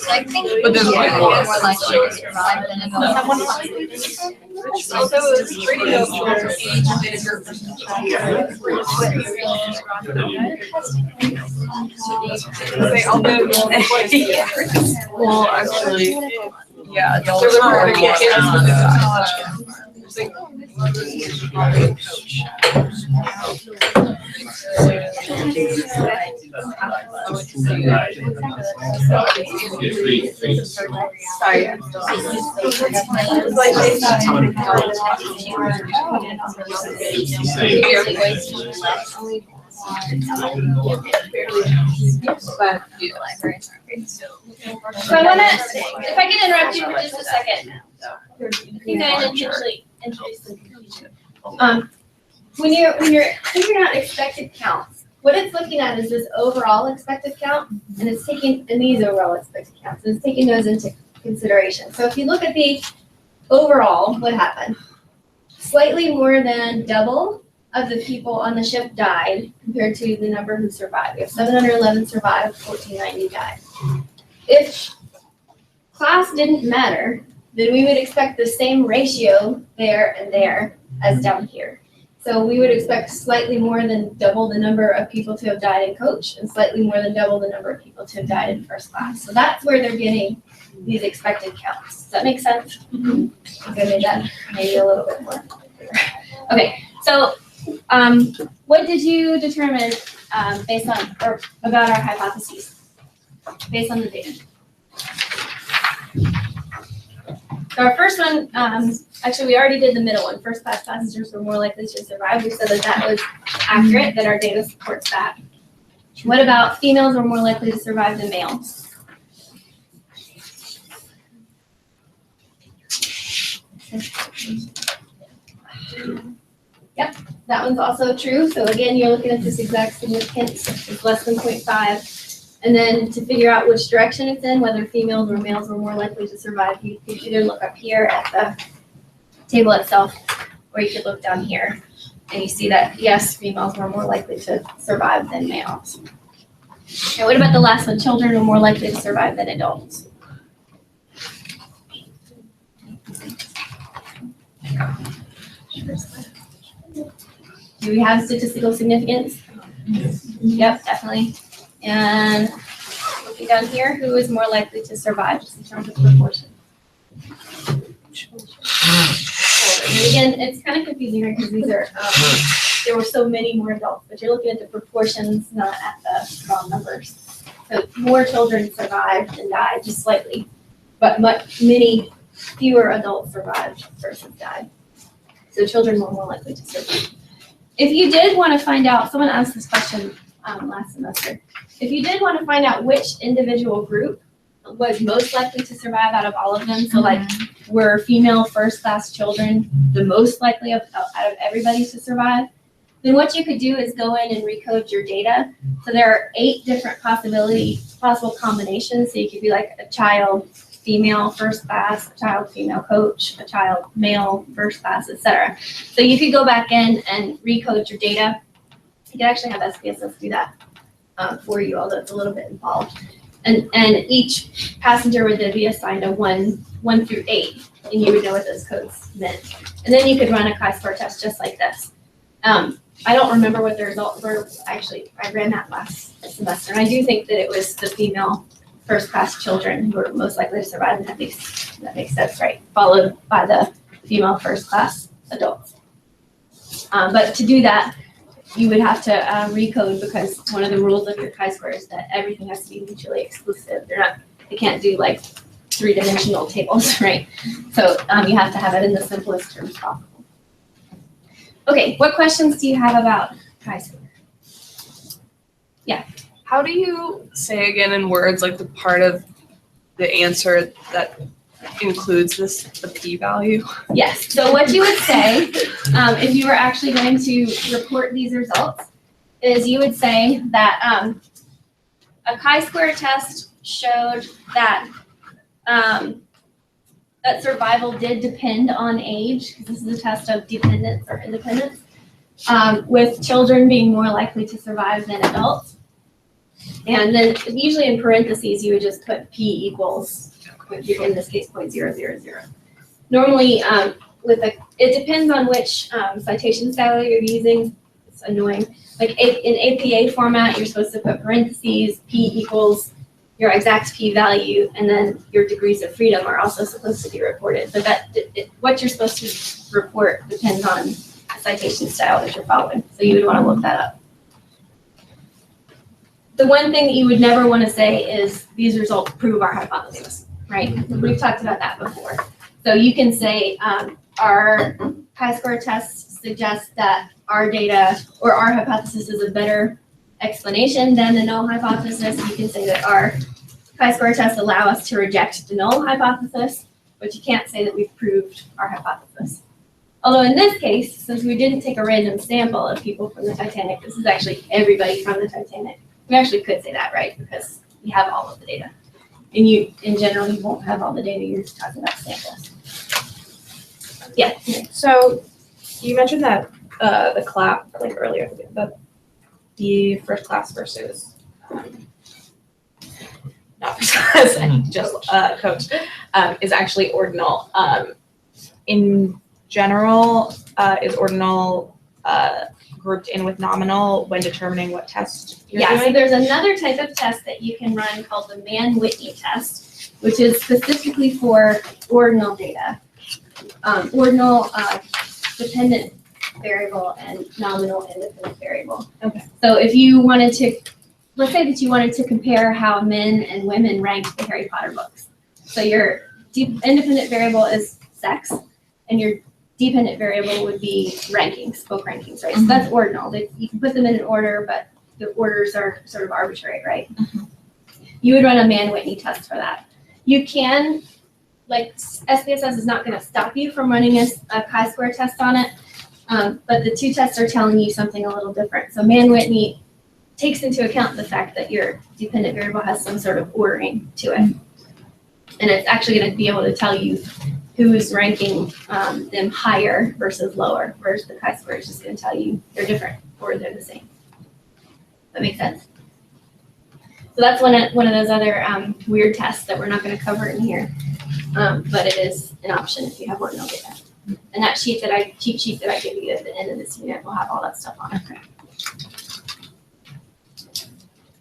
I think. But there's like more likely to survive than adults. Also, it's pretty well, actually, yeah, adults are So I wanna, if I can interrupt you for just a second. I think I intentionally introduced some confusion. When you're figuring out expected counts, what it's looking at is this overall expected count, and it's taking, and these overall expected counts, and it's taking those into consideration. So if you look at the overall, what happened? Slightly more than double of the people on the ship died compared to the number who survived. We have 711 survived, 1490 died. If class didn't matter, then we would expect the same ratio there and there as down here. So we would expect slightly more than double the number of people to have died in coach and slightly more than double the number of people to have died in first class. So that's where they're getting these expected counts. Does that make sense? Mm-hmm. I think I made that maybe a little bit more clear. Okay, so what did you determine based on, or about our hypotheses, based on the data? So our first one, actually we already did the middle one. First class passengers were more likely to survive. We said that that was accurate, that our data supports that. What about females were more likely to survive than males? Yep, that one's also true. So again, you're looking at this exact significance, it's less than 0.5. And then to figure out which direction it's in, whether females or males were more likely to survive, you could either look up here at the table itself, or you could look down here. And you see that, yes, females were more likely to survive than males. And what about the last one? Children are more likely to survive than adults. Do we have statistical significance? Yep, definitely. And looking down here, who is more likely to survive, just in terms of proportion? And again, it's kind of confusing here because these are, there were so many more adults, but you're looking at the proportions, not at the raw numbers. So more children survived and died, just slightly, but many fewer adults survived versus died. So children were more likely to survive. If you did want to find out, someone asked this question last semester. If you did want to find out which individual group was most likely to survive out of all of them, so like were female first-class children the most likely out of everybody to survive, then what you could do is go in and recode your data. So there are 8 different possible combinations. So you could be like a child female first class, a child female coach, a child male first class, etc. So you could go back in and recode your data. You can actually have SPSS do that for you, although it's a little bit involved. And each passenger would then be assigned a 1 through 8, and you would know what those codes meant. And then you could run a chi-square test just like this. I don't remember what the results were. Actually, I ran that last semester, and I do think that it was the female first-class children who were most likely to survive, and that makes sense, right? Followed by the female first-class adults. But to do that, you would have to recode, because one of the rules of your chi-square is that everything has to be mutually exclusive. They can't do like 3-dimensional tables, right? So you have to have it in the simplest terms possible. Okay, what questions do you have about chi-square? Yeah. How do you say again in words like the part of the answer that includes the p-value? Yes, so what you would say if you were actually going to report these results is you would say that a chi-square test showed that that survival did depend on age, because this is a test of dependence or independence, with children being more likely to survive than adults. And then usually in parentheses, you would just put p equals, in this case, 0.000. Normally, it depends on which citation style you're using. It's annoying. Like in APA format, you're supposed to put parentheses, p equals your exact p-value, and then your degrees of freedom are also supposed to be reported. But what you're supposed to report depends on the citation style that you're following. So you would want to look that up. The one thing that you would never want to say is these results prove our hypothesis, right? We've talked about that before. So you can say our chi-square test suggests that our data or our hypothesis is a better explanation than the null hypothesis. You can say that our chi-square tests allow us to reject the null hypothesis, but you can't say that we've proved our hypothesis. Although in this case, since we didn't take a random sample of people from the Titanic, this is actually everybody from the Titanic. We actually could say that, right? Because we have all of the data. And in general, you won't have all the data, you're just talking about samples. Yeah. So you mentioned that the clap, like earlier, the first class versus not first class, just coach, is actually ordinal. In general, is ordinal grouped in with nominal when determining what test you're doing? So there's another type of test that you can run called the Mann-Whitney test, which is specifically for ordinal data. Ordinal dependent variable and nominal independent variable. Okay. So if you wanted to, let's say that you wanted to compare how men and women ranked the Harry Potter books. So your independent variable is sex, and your dependent variable would be rankings, book rankings, right? So that's ordinal. You can put them in an order, but the orders are sort of arbitrary, right? You would run a Mann-Whitney test for that. You can, like SPSS is not going to stop you from running a chi-square test on it, but the two tests are telling you something a little different. So Mann-Whitney takes into account the fact that your dependent variable has some sort of ordering to it. And it's actually going to be able to tell you who's ranking them higher versus lower, whereas the chi-square is just going to tell you they're different or they're the same. That makes sense? So that's one of those other weird tests that we're not going to cover in here, but it is an option if you have ordinal data. And that cheat sheet that I give you at the end of this unit will have all that stuff on it. Okay.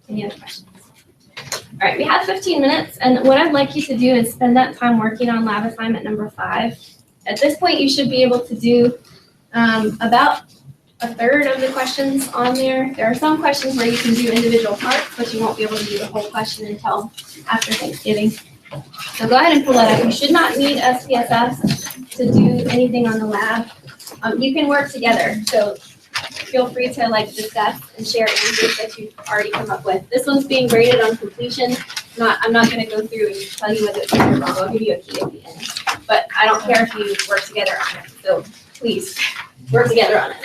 Any other questions? All right, we have 15 minutes, and what I'd like you to do is spend that time working on lab assignment number 5. At this point, you should be able to do about a third of the questions on there. There are some questions where you can do individual parts, but you won't be able to do the whole question until after Thanksgiving. So go ahead and pull that up. You should not need SPSS to do anything on the lab. You can work together, so feel free to discuss and share answers that you've already come up with. This one's being graded on completion. I'm not going to go through and tell you whether it's right or wrong. I'll give you a key at the end. But I don't care if you work together on it. So please work together on it.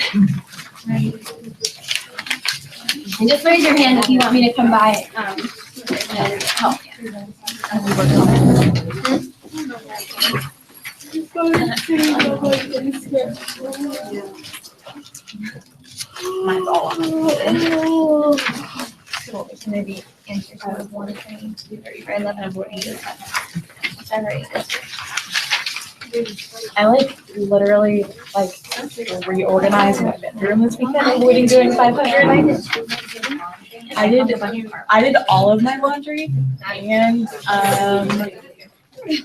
And just raise your hand if you want me to come by and help. Mine's all on it. So maybe answer to 1, 2, 3, 4, 11, 14. I literally reorganized my bedroom this weekend, avoiding doing 500. I did all of my laundry and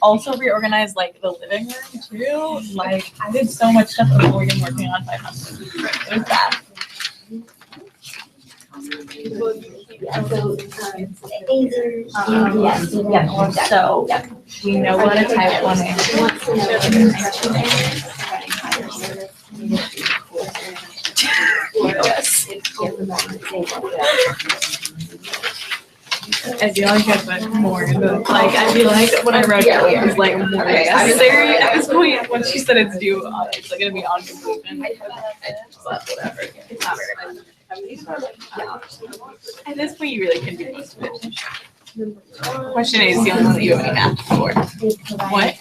also reorganized the living room too. I did so much stuff avoiding working on 500. It was bad. So we know what a type 1 I feel like I put more into I feel like what I wrote earlier is more necessary at this point. When she said it's due, it's gonna be on completion. But whatever. It's not very much. At this point, you really can do most of it. Question A is the only one that you have any math for. What?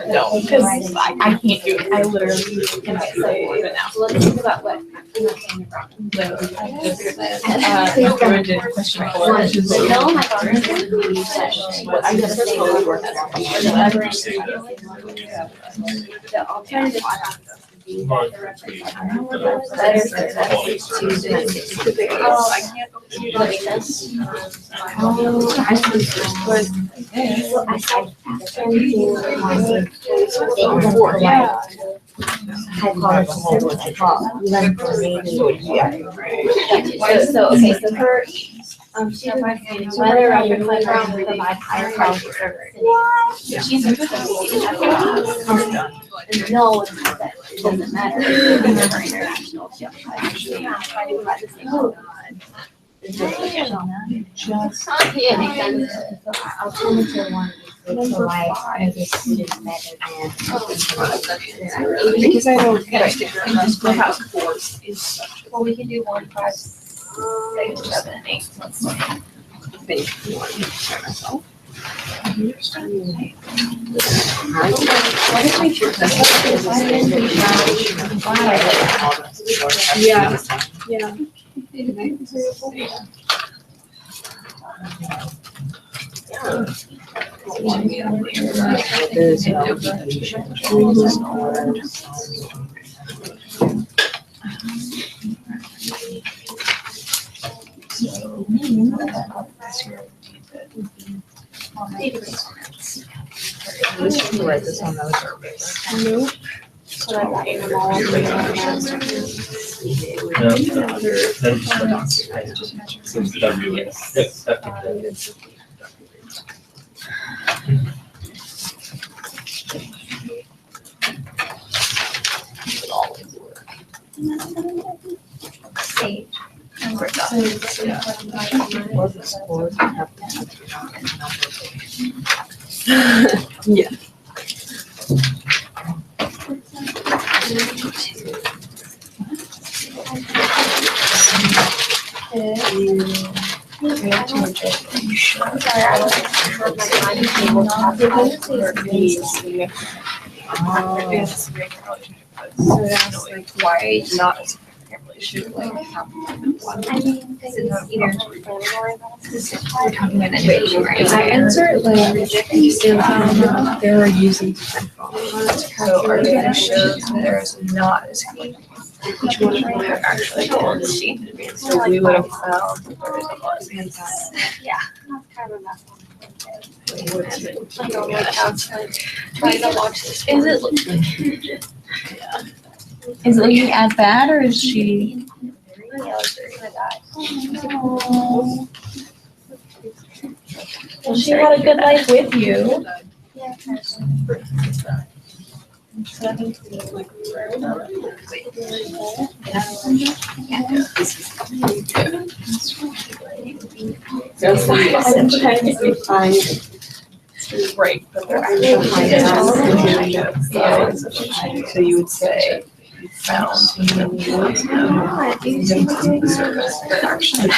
No, because I can't do it. I literally cannot say it even now. Let's think about what. I did question 4, which is No, my God. I'm just totally working on The alternative. So her, she provides weather record playground provide higher quality service. She's no, that it doesn't matter. International. Yeah, makes sense. Alternative 1 is provide the students better than. because I don't clubhouse course is Well, we can do 1, 5, 6, 7, and 8. Yeah. Write this on those surveys. Save. Yeah. So that's why not a significant relationship I mean, it's either. we're talking about education, right? I answered they're using different phones. So are they gonna show that there's not a significant which one of them are actually on the sheet? So we would have found that there is a lot. Yeah. Is it looking as bad or is she? Well, she had a good life with you. Right, but they're So you would say you found. But actually.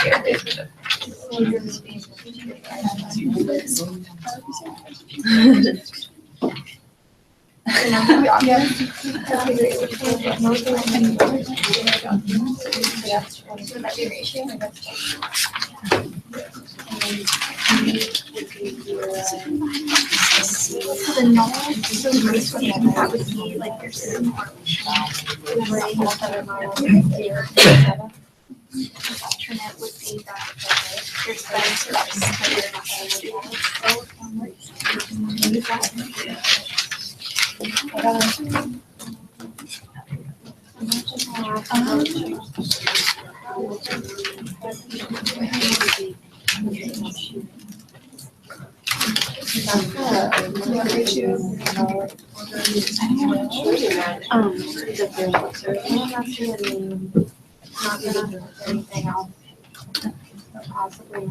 That would be like your alternate would be that your spends are less, but you're not going to anything else. Possibly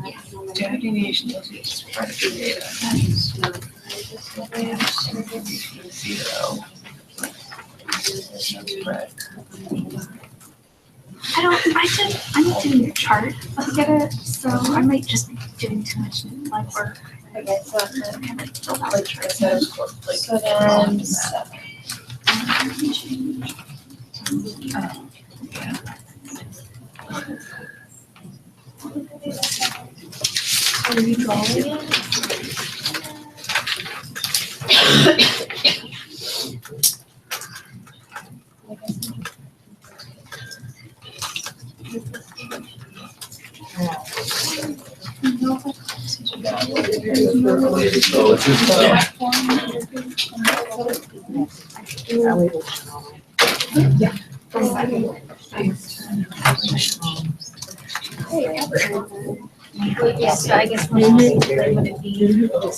I'm doing your chart altogether, so I might just be doing too much like work. Okay, so Kind of fill out the chart. So then. are you drawing it? Oh, it's just, Yeah, so I guess one would be, the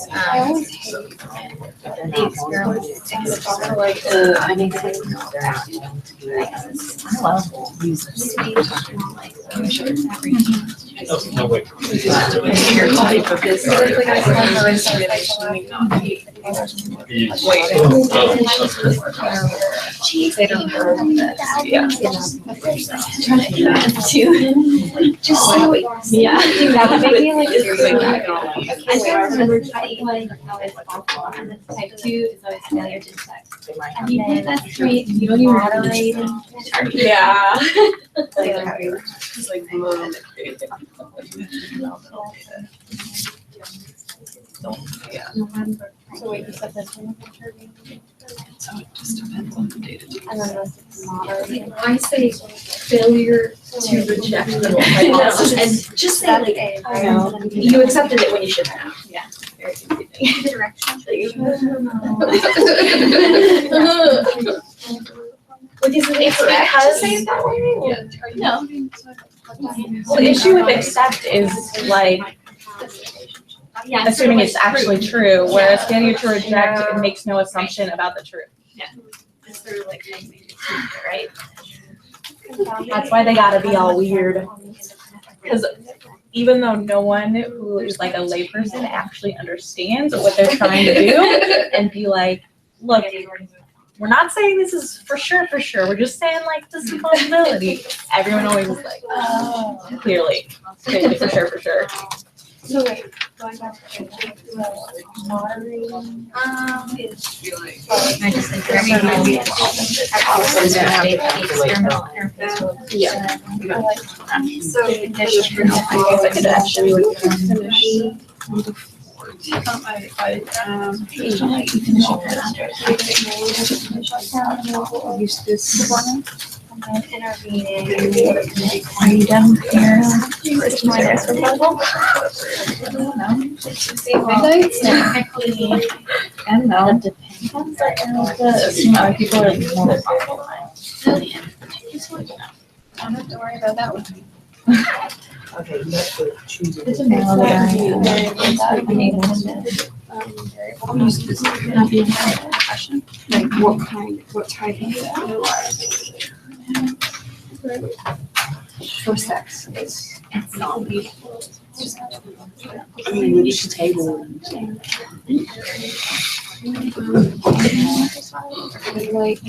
oh, no, wait. They don't know this. Yeah. Just so, yeah. That would make me like. I can't remember type one, how it's awful, and then type two is always failure to detect. And you put that straight, you don't even moderate. Yeah. It's like blue. Yeah. November. So wait, you said this one? So it just depends on the data. And then this moderate. I say failure to reject the hypothesis, and just say like, I know. you accepted it when you shouldn't have. direction. Which is It's because, No. well, the issue with accept is like Yeah. assuming it's actually true, whereas failure to reject, it makes no assumption about the truth. It's sort of like, right? That's why they gotta be all weird. Because even though no one who is like a layperson actually understands what they're trying to do and be like, look, we're not saying this is for sure, we're just saying like this is a possibility. Everyone always is like, clearly, for sure. So wait, going back to moderating. I just think for everybody. Yeah. So. I could actually Use this. intervening. Are you done here? First one is proposal. Technically, I don't know. depends on Assume other people are more responsible than I I don't have to worry about that one. Okay, you have to choose. It's a male that I am unable to. Like what type For sex, it's not I mean, which table? like,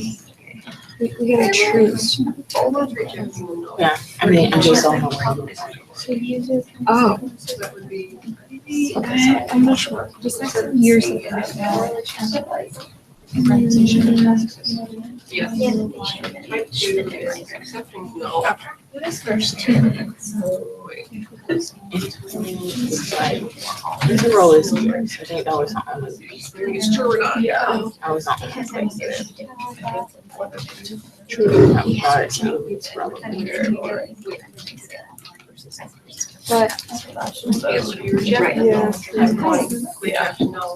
we gotta choose. Yeah, I mean, I just don't know where. Oh. Okay, I'm not sure. Just like some years of first 2 minutes. The role is yours. I think that was not. Yeah. I was not. True. It's probably. But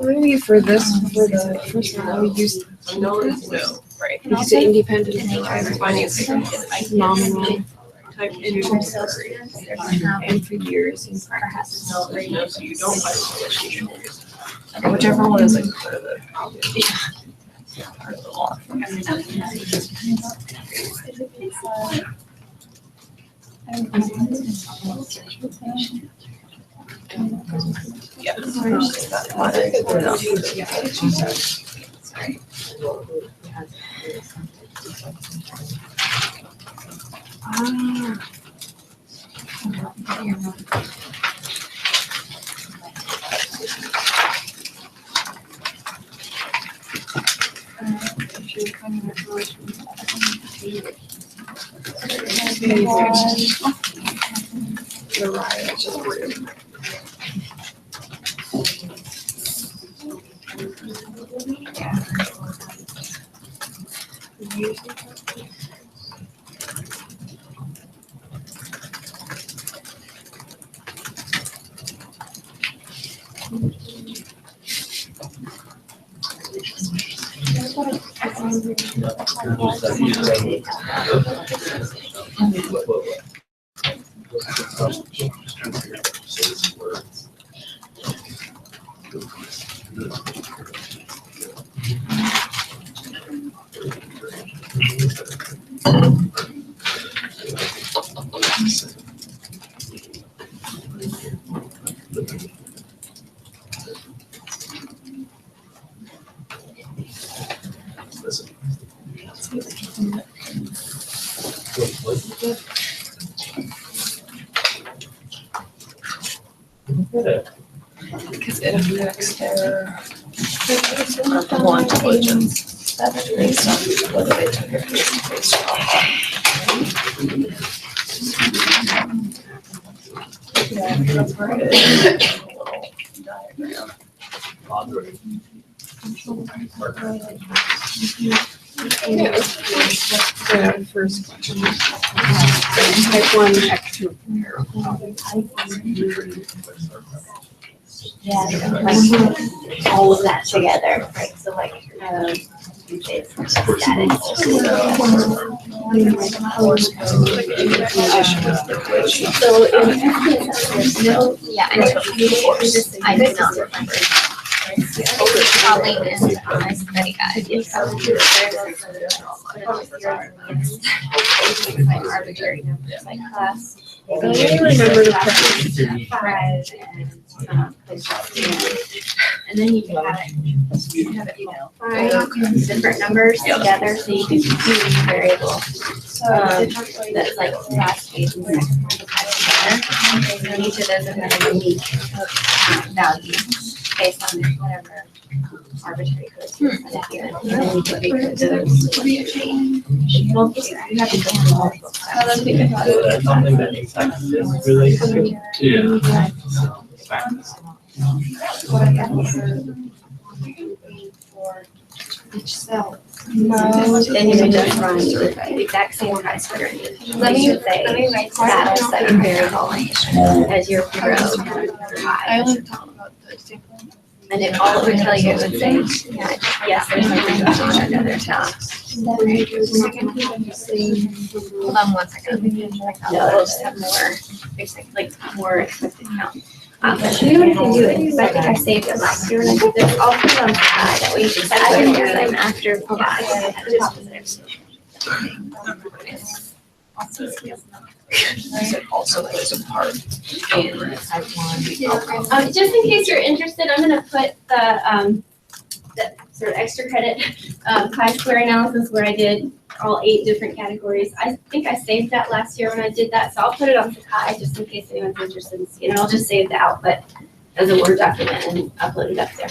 maybe for this, for the first one, I would use Right. because the independent nominal type interest and for years and perhaps. Whichever one is like part of the. Part of the law. Yeah. Because it affects their artificial intelligence based on whether they took it based yeah, that's where it is. The first question. Type 1, type 2. Yeah, like all of that together, right? So like, it's static. So in there's no, yeah, I do not remember. Probably in my study guide. Like arbitrary numbers, like class. I only remember the question. And then you can have it, five different numbers together, so you can do a variable. That's like class based and then each of those have a unique value based on whatever arbitrary codes you set here. And then you can make those. Well, you have to go through all the books. Something that affects this relationship. Yeah. What I got was for each cell. Then you would just run the exact same price for your Let me say write status that can vary as your grow high. And it all it would tell you, it would say, yes, there's something going on in another town. Hold on one second. No, it'll just have more expected count. But you know what you can do is, I think I saved it last year, and I did this, I'll put it on the side, that way you just add it here and after Also plays a part in just in case you're interested, I'm gonna put the sort of extra credit, chi-square analysis where I did all 8 different categories. I think I saved that last year when I did that, so I'll put it on Sakai just in case anyone's interested in seeing it. I'll just save the output as a Word document and upload it up there.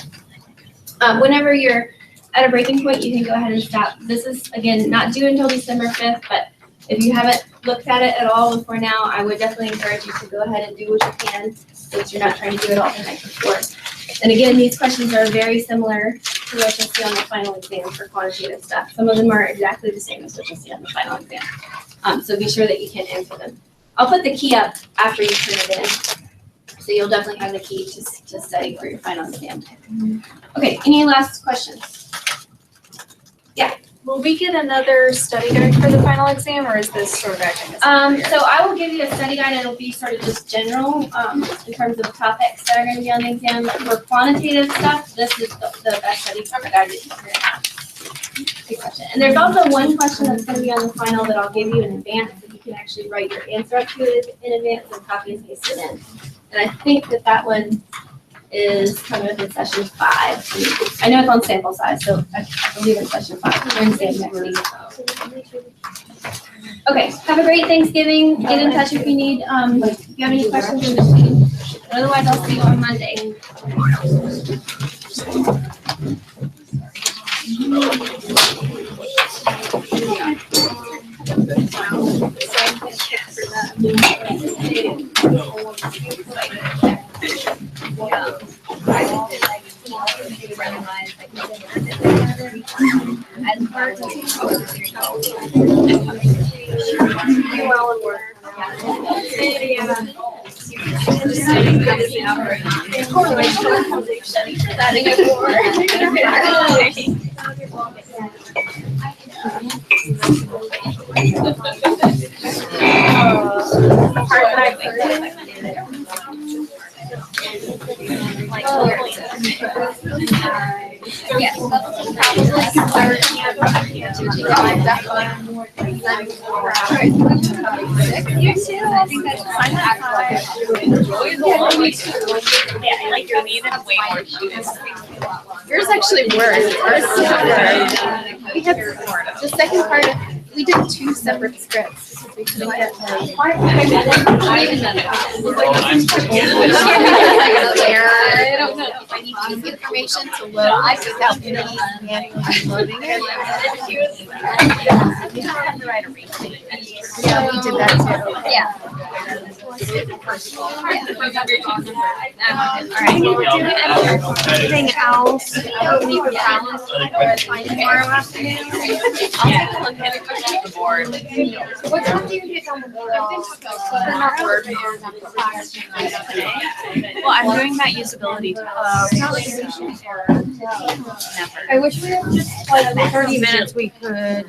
Whenever you're at a breaking point, you can go ahead and stop. This is, again, not due until December 5th, but if you haven't looked at it at all before now, I would definitely encourage you to go ahead and do what you can so that you're not trying to do it all the night before. And again, these questions are very similar to what you'll see on the final exam for quantitative stuff. Some of them are exactly the same as what you'll see on the final exam. So be sure that you can answer them. I'll put the key up after you turn it in. So you'll definitely have the key to study for your final exam. Okay, any last questions? Will we get another study guide for the final exam, or is this sort of acting as? So I will give you a study guide, and it'll be sort of just general, in terms of topics that are gonna be on the exam. For quantitative stuff, this is the best study guide that you're gonna have. Good question. And there's also one question that's gonna be on the final that I'll give you in advance, that you can actually write your answer up to it in advance and copy and paste it in. And I think that one is coming up in session 5. I know it's on sample size, so I believe it's session 5, Wednesday of next week. Okay, have a great Thanksgiving. Get in touch if you need, if you have any questions in between. Otherwise, I'll see you on Monday. You too. I think that's fine. Yeah, like you need way more shoes. Yours actually worked. Ours super. We had the second part. We did 2 separate scripts because we couldn't get I don't know if I need easy information to load without me manually loading it. Yeah, we did that too. Yeah. Anything else? Leave a balance tomorrow afternoon? I'll take a look at it on the board. What time do you get on the board? Well, I'm doing that usability test. Never. I wish we had just like 30 minutes we could.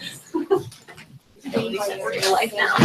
Usability test in real life now.